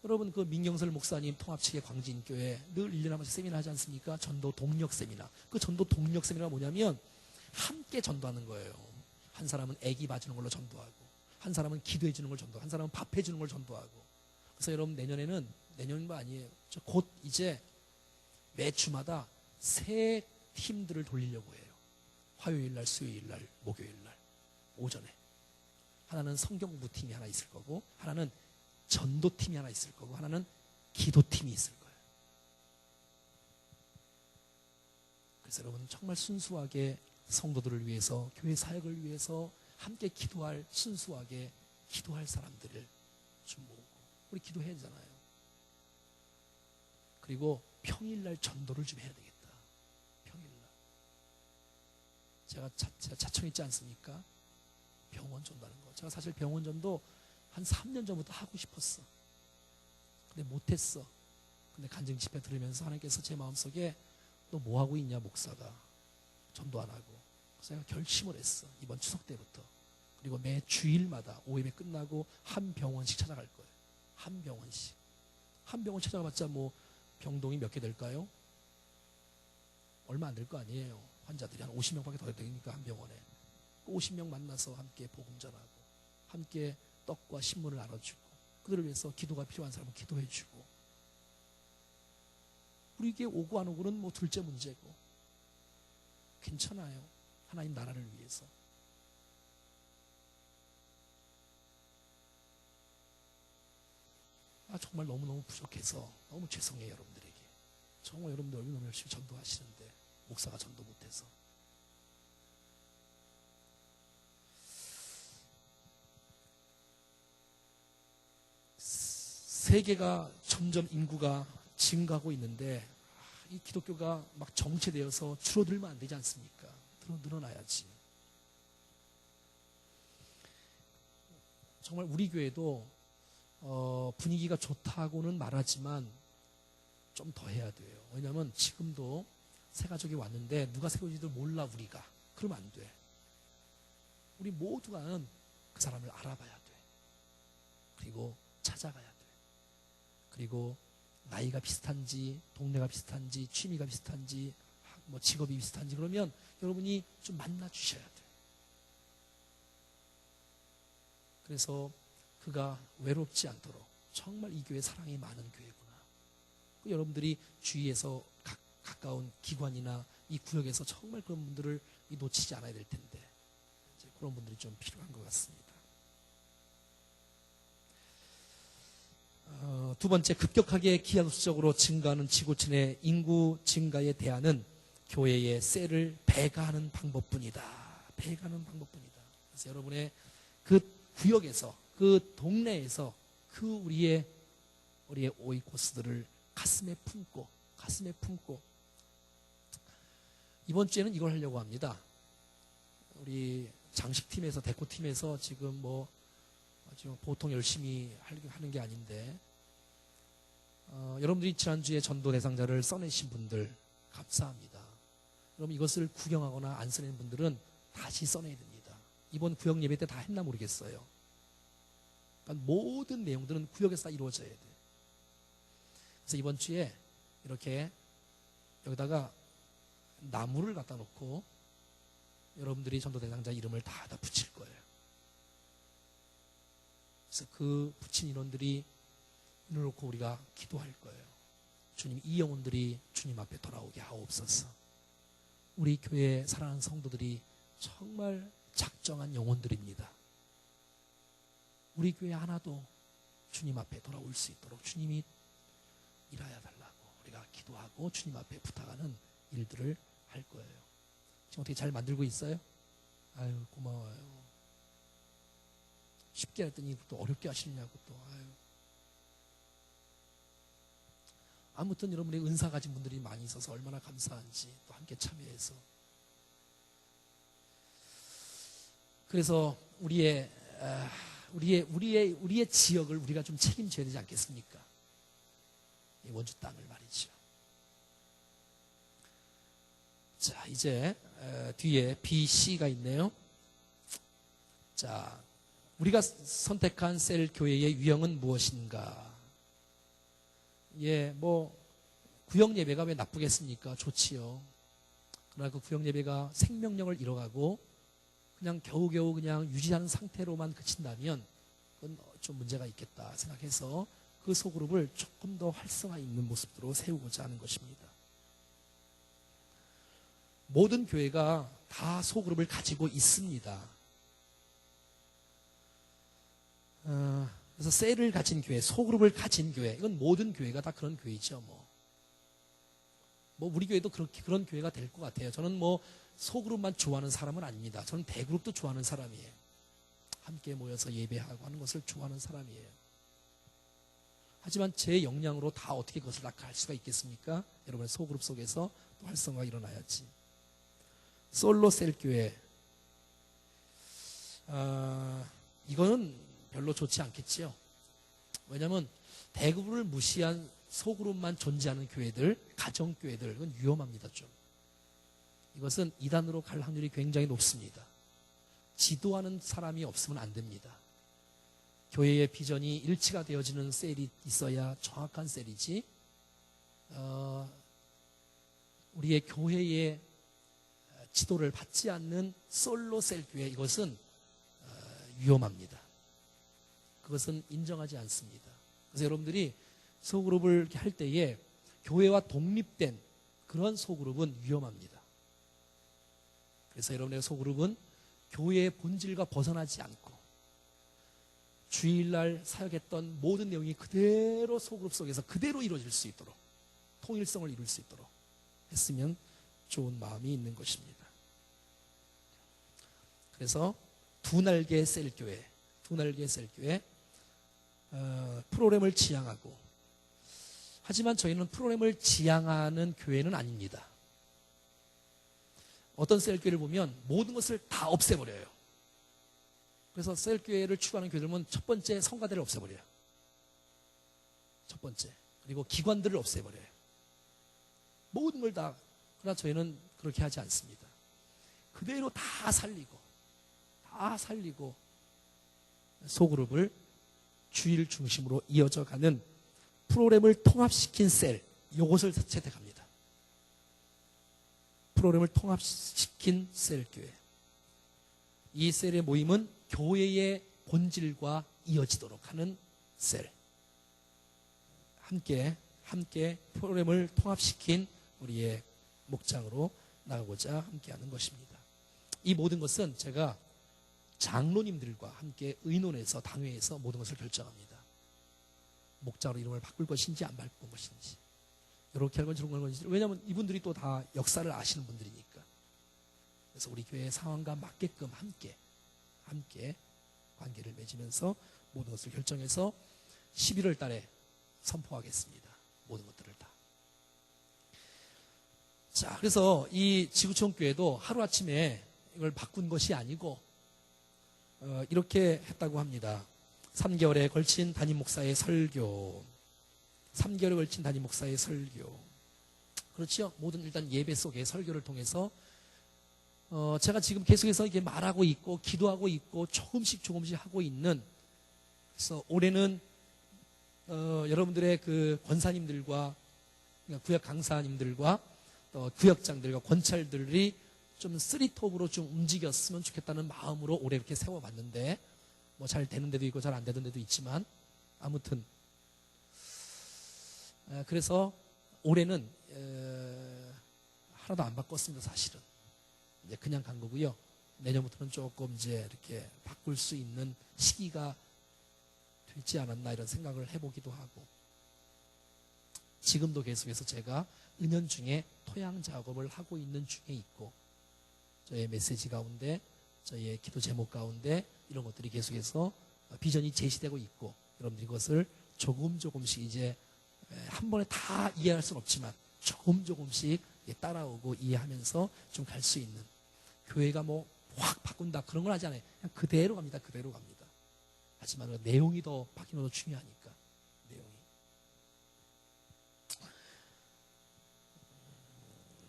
여러분 그 민경설 목사님 통합 측의 광진교회 늘 1년에 한 번씩 세미나 하지 않습니까? 전도 동력 세미나. 그 전도 동력 세미나가 뭐냐면 함께 전도하는 거예요. 한 사람은 애기 봐주는 걸로 전도하고 한 사람은 기도해 주는 걸 전도하고 한 사람은 밥해 주는 걸 전도하고. 그래서 여러분 내년은 아니에요. 곧 이제 매 주마다 새 팀들을 돌리려고 해요. 화요일날, 수요일날, 목요일날 오전에. 하나는 성경공부 팀이 하나 있을 거고 하나는 전도팀이 하나 있을 거고 하나는 기도팀이 있을 거예요. 그래서 여러분 정말 순수하게 성도들을 위해서 교회 사역을 위해서 함께 기도할 순수하게 기도할 사람들을 좀 모으고 우리 기도해야 되잖아요. 그리고 평일날 전도를 좀 해야 되겠다. 평일날 제가 자청 있지 않습니까? 병원 전도하는 거. 제가 사실 병원 전도 한 3년 전부터 하고 싶었어. 근데 못했어. 근데 간증 집회 들으면서 하나님께서 제 마음속에 너 뭐하고 있냐 목사가. 전도 안 하고. 그래서 제가 결심을 했어. 이번 추석 때부터. 그리고 매 주일마다 OM이 끝나고 한 병원씩 찾아갈 거예요. 한 병원씩. 한 병원 찾아가봤자 뭐 병동이 몇 개 될까요? 얼마 안 될 거 아니에요. 환자들이 한 50명밖에 더 되니까 한 병원에. 50명 만나서 함께 복음 전하고 함께 떡과 신문을 나눠주고 그들을 위해서 기도가 필요한 사람은 기도해주고 우리에게 오고 안 오고는 뭐 둘째 문제고 괜찮아요. 하나님 나라를 위해서. 정말 너무너무 부족해서 너무 죄송해요, 여러분들에게. 정말 여러분들 너무 열심히 전도하시는데 목사가 전도 못해서. 세계가 점점 인구가 증가하고 있는데 이 기독교가 막 정체되어서 줄어들면 안 되지 않습니까? 늘어나야지. 정말 우리 교회도 분위기가 좋다고는 말하지만 좀 더 해야 돼요. 왜냐하면 지금도 새 가족이 왔는데 누가 새 가족인지도 몰라 우리가. 그러면 안 돼. 우리 모두가는 그 사람을 알아봐야 돼. 그리고 찾아가야 돼. 그리고 나이가 비슷한지, 동네가 비슷한지, 취미가 비슷한지, 뭐 직업이 비슷한지 그러면 여러분이 좀 만나 주셔야 돼. 그래서 그가 외롭지 않도록 정말 이 교회 사랑이 많은 교회구나. 여러분들이 주위에서 가까운 기관이나 이 구역에서 정말 그런 분들을 놓치지 않아야 될 텐데 이제 그런 분들이 좀 필요한 것 같습니다. 두 번째, 급격하게 기하급수적으로 증가하는 지구촌의 인구 증가에 대안은 교회의 셀을 배가하는 방법뿐이다. 배가하는 방법뿐이다. 그래서 여러분의 그 구역에서, 그 동네에서 그 우리의 오이코스들을 가슴에 품고 이번 주에는 이걸 하려고 합니다. 우리 장식팀에서, 데코팀에서 지금 보통 열심히 하는 게 아닌데 여러분들이 지난주에 전도 대상자를 써내신 분들 감사합니다. 여러분 이것을 구경하거나 안 써낸 분들은 다시 써내야 됩니다. 이번 구역 예배 때 다 했나 모르겠어요. 그러니까 모든 내용들은 구역에서 다 이루어져야 돼. 그래서 이번 주에 이렇게 여기다가 나무를 갖다 놓고 여러분들이 전도 대상자 이름을 다 붙일 거예요. 그래서 그 붙인 인원들이 눈을 놓고 우리가 기도할 거예요. 주님, 이 영혼들이 주님 앞에 돌아오게 하옵소서. 우리 교회 사랑하는 성도들이 정말 작정한 영혼들입니다. 우리 교회 하나도 주님 앞에 돌아올 수 있도록 주님이 일하여 달라고 우리가 기도하고 주님 앞에 부탁하는 일들을 할 거예요. 지금 어떻게 잘 만들고 있어요? 아유, 고마워요. 쉽게 했더니 또 어렵게 하시느냐고 또. 아유. 아무튼 여러분의 은사 가진 분들이 많이 있어서 얼마나 감사한지 또 함께 참여해서. 그래서 우리의 지역을 우리가 좀 책임져야 되지 않겠습니까? 이 원주 땅을 말이죠. 자, 이제 뒤에 B, C가 있네요. 자, 우리가 선택한 셀 교회의 유형은 무엇인가? 구역 예배가 왜 나쁘겠습니까? 좋지요. 그러나 그 구역 예배가 생명력을 잃어가고 그냥 겨우겨우 그냥 유지하는 상태로만 그친다면 그건 좀 문제가 있겠다 생각해서 그 소그룹을 조금 더 활성화 있는 모습으로 세우고자 하는 것입니다. 모든 교회가 다 소그룹을 가지고 있습니다. 그래서 셀을 가진 교회, 소그룹을 가진 교회, 이건 모든 교회가 다 그런 교회죠. 우리 교회도 그런 교회가 될 것 같아요. 저는 소그룹만 좋아하는 사람은 아닙니다. 저는 대그룹도 좋아하는 사람이에요. 함께 모여서 예배하고 하는 것을 좋아하는 사람이에요. 하지만 제 역량으로 다 어떻게 그것을 할 수가 있겠습니까? 여러분의 소그룹 속에서 또 활성화가 일어나야지. 솔로 셀 교회, 이거는 별로 좋지 않겠지요. 왜냐하면 대그룹을 무시한 소그룹만 존재하는 교회들, 가정교회들, 이건 위험합니다. 좀. 이것은 이단으로 갈 확률이 굉장히 높습니다. 지도하는 사람이 없으면 안 됩니다. 교회의 비전이 일치가 되어지는 셀이 있어야 정확한 셀이지, 우리의 교회의 지도를 받지 않는 솔로 셀 교회, 이것은 위험합니다. 그것은 인정하지 않습니다. 그래서 여러분들이 소그룹을 할 때에 교회와 독립된 그런 소그룹은 위험합니다. 그래서 여러분의 소그룹은 교회의 본질과 벗어나지 않고 주일날 사역했던 모든 내용이 그대로 소그룹 속에서 그대로 이루어질 수 있도록 통일성을 이룰 수 있도록 했으면 좋은 마음이 있는 것입니다. 그래서 두 날개의 셀교회 프로그램을 지향하고, 하지만 저희는 프로그램을 지향하는 교회는 아닙니다. 어떤 셀교회를 보면 모든 것을 다 없애버려요. 그래서 셀교회를 추구하는 교회들은 첫 번째 성가대를 없애버려요. 첫 번째. 그리고 기관들을 없애버려요. 모든 걸 다. 그러나 저희는 그렇게 하지 않습니다. 그대로 다 살리고 소그룹을 주일 중심으로 이어져 가는 프로그램을 통합시킨 셀, 이것을 채택합니다. 프로그램을 통합시킨 셀교회. 이 셀의 모임은 교회의 본질과 이어지도록 하는 셀. 함께 프로그램을 통합시킨 우리의 목장으로 나가고자 함께하는 것입니다. 이 모든 것은 제가 장로님들과 함께 의논해서 당회에서 모든 것을 결정합니다. 목장으로 이름을 바꿀 것인지 안 바꿀 것인지, 이렇게 할 건지 저런 걸 건지. 왜냐하면 이분들이 또 다 역사를 아시는 분들이니까. 그래서 우리 교회의 상황과 맞게끔 함께 관계를 맺으면서 모든 것을 결정해서 11월 달에 선포하겠습니다. 모든 것들을 다. 자, 그래서 이 지구촌교회도 하루아침에 이걸 바꾼 것이 아니고 이렇게 했다고 합니다. 3개월에 걸친 담임 목사의 설교. 3개월에 걸친 담임 목사의 설교. 그렇죠? 모든 일단 예배 속에 설교를 통해서 제가 지금 계속해서 이게 말하고 있고 기도하고 있고 조금씩 하고 있는, 그래서 올해는 여러분들의 그 권사님들과 구역 강사님들과 또 구역장들과 권찰들이 좀 쓰리톱으로 좀 움직였으면 좋겠다는 마음으로 올해 이렇게 세워봤는데, 뭐 잘 되는 데도 있고 잘 안 되는 데도 있지만, 아무튼 그래서 올해는 하나도 안 바꿨습니다. 사실은 이제 그냥 간 거고요. 내년부터는 조금 이제 이렇게 바꿀 수 있는 시기가 되지 않았나 이런 생각을 해보기도 하고, 지금도 계속해서 제가 은연중에 토양 작업을 하고 있는 중에 있고, 저의 메시지 가운데, 저의 기도 제목 가운데 이런 것들이 계속해서 비전이 제시되고 있고, 여러분들이 그것을 조금씩 이제 한 번에 다 이해할 수는 없지만 조금씩 따라오고 이해하면서 좀 갈 수 있는, 교회가 뭐 확 바꾼다 그런 건 하지 않아요. 그냥 그대로 갑니다. 하지만 그 내용이 더 바뀌는 것도 중요하니까. 내용이.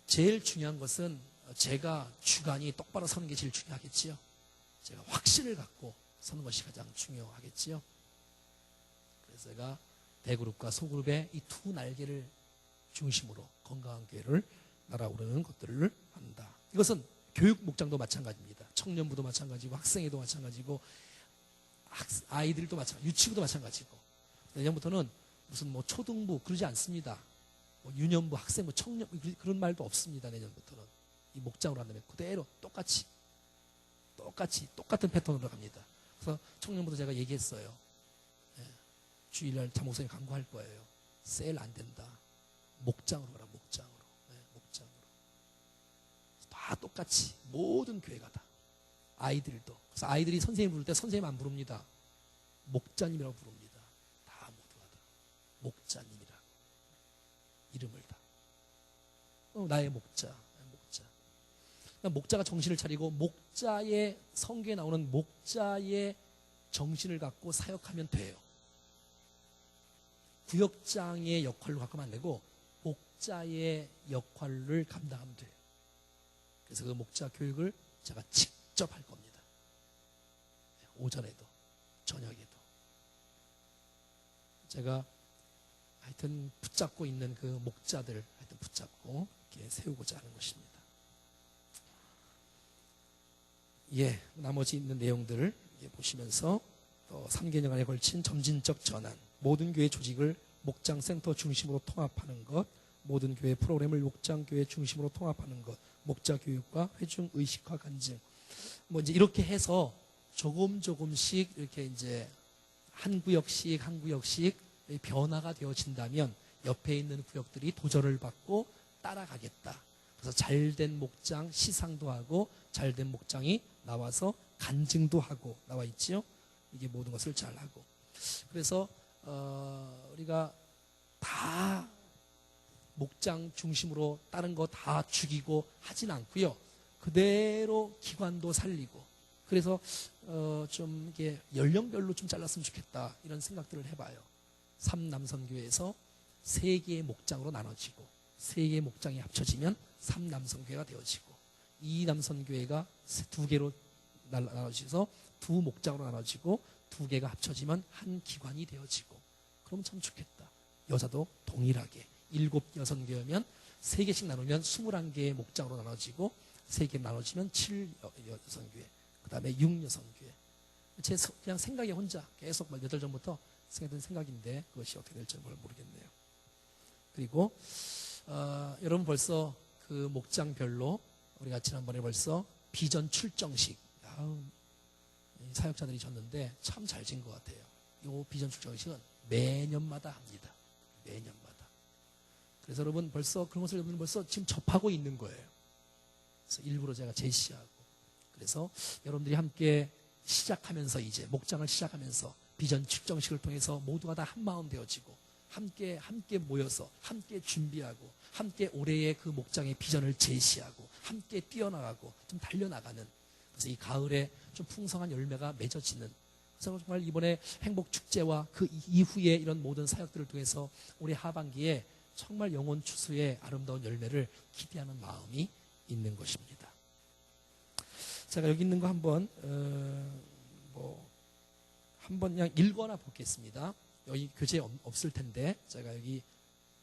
제일 중요한 것은 제가 주관이 똑바로 서는 게 제일 중요하겠지요. 제가 확신을 갖고 서는 것이 가장 중요하겠지요. 그래서 제가 대그룹과 소그룹의 이 두 날개를 중심으로 건강한 교회를 날아오르는 것들을 한다. 이것은 교육 목장도 마찬가지입니다. 청년부도 마찬가지고 학생회도 마찬가지고 아이들도 마찬가지고 유치부도 마찬가지고, 내년부터는 무슨 뭐 초등부 그러지 않습니다. 뭐 유년부, 학생부, 청년 그런 말도 없습니다. 내년부터는 이 목장으로 한다면 그대로 똑같은 패턴으로 갑니다. 그래서 청년부도 제가 얘기했어요. 주일날 장목사님 강구할 거예요. 셀 안 된다. 목장으로 가라. 목장으로. 다 똑같이 모든 교회가 다. 아이들도. 그래서 아이들이 선생님 부를 때 선생님 안 부릅니다. 목자님이라고 부릅니다. 다 모두가 다. 목자님이라. 이름을 다. 나의 목자. 목자가 정신을 차리고 목자의 성경에 나오는 목자의 정신을 갖고 사역하면 돼요. 구역장의 역할로 갖고는 안 되고 목자의 역할을 감당하면 돼요. 그래서 그 목자 교육을 제가 직접 할 겁니다. 오전에도 저녁에도 제가 하여튼 붙잡고 있는 그 목자들 하여튼 붙잡고 이렇게 세우고자 하는 것입니다. 나머지 있는 내용들을 보시면서 또 3개년간에 걸친 점진적 전환, 모든 교회 조직을 목장센터 중심으로 통합하는 것, 모든 교회 프로그램을 목장교회 중심으로 통합하는 것, 목자교육과 회중 의식화 간증, 뭐 이제 이렇게 해서 조금씩 이렇게 이제 한 구역씩 변화가 되어진다면 옆에 있는 구역들이 도전을 받고 따라가겠다. 그래서 잘된 목장 시상도 하고 잘된 목장이 나와서 간증도 하고 나와 있죠. 이게 모든 것을 잘 하고. 그래서 우리가 다 목장 중심으로 다른 거 다 죽이고 하진 않고요. 그대로 기관도 살리고. 그래서 좀 이게 연령별로 좀 잘랐으면 좋겠다 이런 생각들을 해봐요. 3남선교회에서 3개의 목장으로 나눠지고 3개의 목장이 합쳐지면 3남선교회가 되어지고 2남선교회가 2개로 나눠져서 2목장으로 나눠지고 2개가 합쳐지면 한 기관이 되어지고 그러면 참 좋겠다. 여자도 동일하게 7여선교회면 3개씩 나누면 21개의 목장으로 나눠지고 3개 나눠지면 7여선교회 그 다음에 6여선교회. 제 그냥 생각에 혼자 계속 몇 달 전부터 생각했던 생각인데 그것이 어떻게 될지 모르겠네요. 그리고 여러분 벌써 그 목장별로 우리가 지난번에 벌써 비전 출정식 사역자들이 졌는데 참 잘 진 것 같아요. 이 비전 출정식은 매년마다 합니다. 매년마다. 그래서 여러분 벌써 그런 것을 여러분 벌써 지금 접하고 있는 거예요. 그래서 일부러 제가 제시하고 그래서 여러분들이 함께 시작하면서 이제 목장을 시작하면서 비전 출정식을 통해서 모두가 다 한마음 되어지고 함께 모여서 함께 준비하고 함께 올해의 그 목장의 비전을 제시하고 함께 뛰어나가고 좀 달려나가는 그래서 이 가을에 좀 풍성한 열매가 맺어지는 그래서 정말 이번에 행복축제와 그 이후에 이런 모든 사역들을 통해서 올해 하반기에 정말 영혼 추수의 아름다운 열매를 기대하는 마음이 있는 것입니다. 제가 여기 있는 거 한번 한번 그냥 읽거나 보겠습니다. 여기 교재 없을 텐데 제가 여기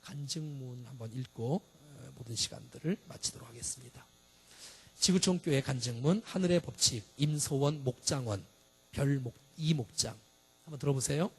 간증문 한번 읽고 모든 시간들을 마치도록 하겠습니다. 지구촌교회 간증문 하늘의 법칙 임소원 목장원 별 2목장 한번 들어보세요.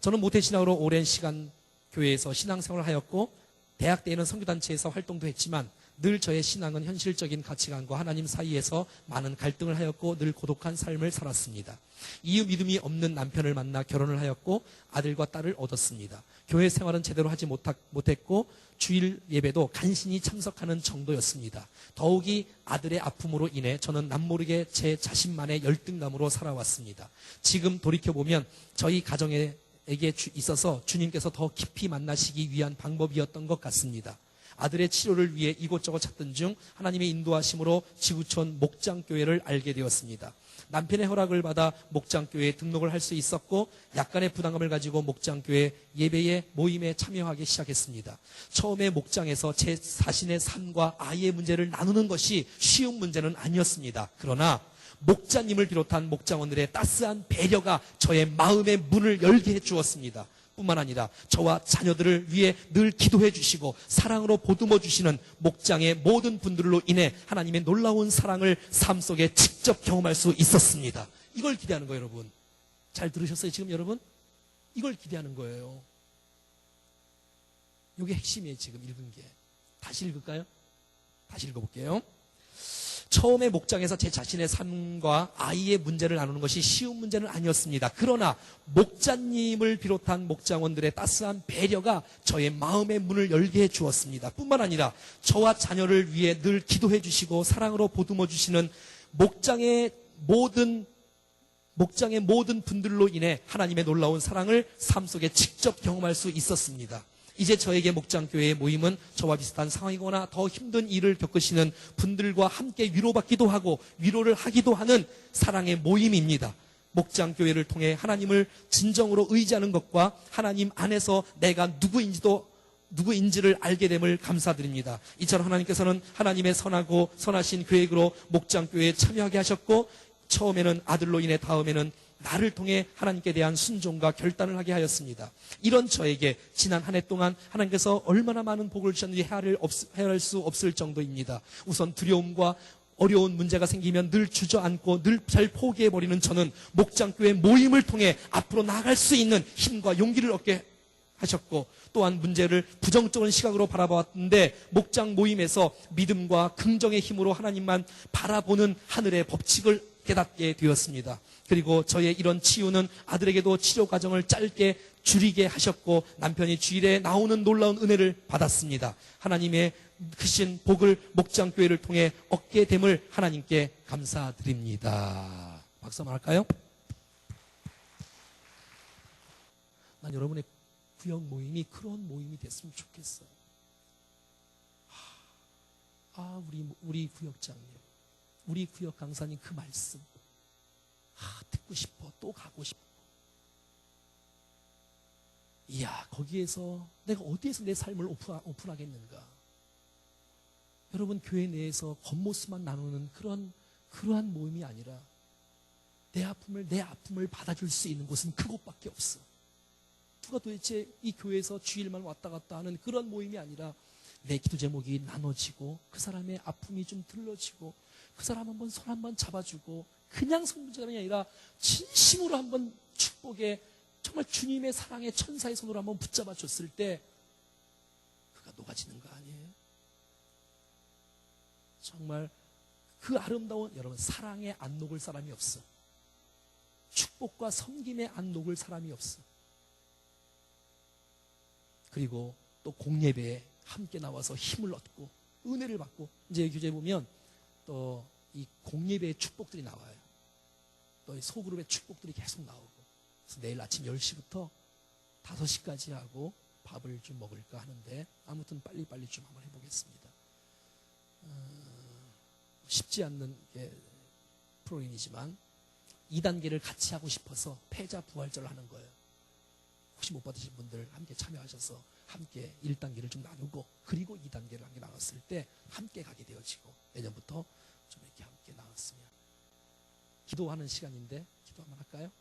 저는 모태신앙으로 오랜 시간 교회에서 신앙생활을 하였고 대학 때에는 선교단체에서 활동도 했지만 늘 저의 신앙은 현실적인 가치관과 하나님 사이에서 많은 갈등을 하였고 늘 고독한 삶을 살았습니다. 이유 믿음이 없는 남편을 만나 결혼을 하였고 아들과 딸을 얻었습니다. 교회 생활은 제대로 하지 못했고 주일 예배도 간신히 참석하는 정도였습니다. 더욱이 아들의 아픔으로 인해 저는 남모르게 제 자신만의 열등감으로 살아왔습니다. 지금 돌이켜보면 저희 가정에게 있어서 주님께서 더 깊이 만나시기 위한 방법이었던 것 같습니다. 아들의 치료를 위해 이곳저곳 찾던 중 하나님의 인도하심으로 지구촌 목장교회를 알게 되었습니다. 남편의 허락을 받아 목장교회에 등록을 할 수 있었고 약간의 부담감을 가지고 목장교회 예배의 모임에 참여하기 시작했습니다. 처음에 목장에서 제 자신의 삶과 아이의 문제를 나누는 것이 쉬운 문제는 아니었습니다. 그러나 목자님을 비롯한 목장원들의 따스한 배려가 저의 마음의 문을 열게 해주었습니다. 뿐만 아니라 저와 자녀들을 위해 늘 기도해 주시고 사랑으로 보듬어 주시는 목장의 모든 분들로 인해 하나님의 놀라운 사랑을 삶 속에 직접 경험할 수 있었습니다. 이걸 기대하는 거예요, 여러분. 잘 들으셨어요, 지금 여러분? 이걸 기대하는 거예요. 이게 핵심이에요, 지금 읽은 게. 다시 읽을까요? 다시 읽어볼게요. 처음에 목장에서 제 자신의 삶과 아이의 문제를 나누는 것이 쉬운 문제는 아니었습니다. 그러나 목자님을 비롯한 목장원들의 따스한 배려가 저의 마음의 문을 열게 해 주었습니다. 뿐만 아니라 저와 자녀를 위해 늘 기도해 주시고 사랑으로 보듬어 주시는 목장의 모든 분들로 인해 하나님의 놀라운 사랑을 삶 속에 직접 경험할 수 있었습니다. 이제 저에게 목장교회의 모임은 저와 비슷한 상황이거나 더 힘든 일을 겪으시는 분들과 함께 위로받기도 하고 위로를 하기도 하는 사랑의 모임입니다. 목장교회를 통해 하나님을 진정으로 의지하는 것과 하나님 안에서 내가 누구인지를 알게 됨을 감사드립니다. 이처럼 하나님께서는 하나님의 선하고 선하신 계획으로 목장교회에 참여하게 하셨고 처음에는 아들로 인해 다음에는 나를 통해 하나님께 대한 순종과 결단을 하게 하였습니다. 이런 저에게 지난 한 해 동안 하나님께서 얼마나 많은 복을 주셨는지 헤아릴 수 없을 정도입니다. 우선 두려움과 어려운 문제가 생기면 늘 주저앉고 늘 잘 포기해버리는 저는 목장교회 모임을 통해 앞으로 나아갈 수 있는 힘과 용기를 얻게 하셨고, 또한 문제를 부정적인 시각으로 바라봤는데 목장 모임에서 믿음과 긍정의 힘으로 하나님만 바라보는 하늘의 법칙을 깨닫게 되었습니다. 그리고 저의 이런 치유는 아들에게도 치료 과정을 짧게 줄이게 하셨고, 남편이 주일에 나오는 놀라운 은혜를 받았습니다. 하나님의 크신 복을 목장교회를 통해 얻게 됨을 하나님께 감사드립니다. 박수 한번 할까요? 난 여러분의 구역 모임이 그런 모임이 됐으면 좋겠어요. 우리 구역장님, 우리 구역 강사님 그 말씀 듣고 싶어, 또 가고 싶어. 이야, 거기에서 내가 어디에서 내 삶을 오픈하겠는가. 여러분, 교회 내에서 겉모습만 나누는 그러한 모임이 아니라 내 아픔을 받아줄 수 있는 곳은 그곳밖에 없어. 누가 도대체 이 교회에서 주일만 왔다 갔다 하는 그런 모임이 아니라 내 기도 제목이 나눠지고, 그 사람의 아픔이 좀 들러지고, 그 사람 한번 손 한번 잡아주고, 그냥 성문자가 아니라 진심으로 한번 축복에, 정말 주님의 사랑의 천사의 손으로 한번 붙잡아 줬을 때 그가 녹아지는 거 아니에요? 정말 그 아름다운, 여러분, 사랑에 안 녹을 사람이 없어. 축복과 섬김에 안 녹을 사람이 없어. 그리고 또 공예배에 함께 나와서 힘을 얻고 은혜를 받고, 이제 교재에 보면 또 이 공예배의 축복들이 나와요. 또 이 소그룹의 축복들이 계속 나오고, 그래서 내일 아침 10시부터 5시까지 하고 밥을 좀 먹을까 하는데, 아무튼 빨리빨리 좀 한번 해보겠습니다. 쉽지 않는 프로그램이지만 2단계를 같이 하고 싶어서 패자 부활절을 하는 거예요. 혹시 못 받으신 분들 함께 참여하셔서 함께 1단계를 좀 나누고, 그리고 2단계를 함께 나눴을 때 함께 가게 되어지고, 내년부터 좀 이렇게 함께 나눴으면. 기도하는 시간인데 기도 한번 할까요?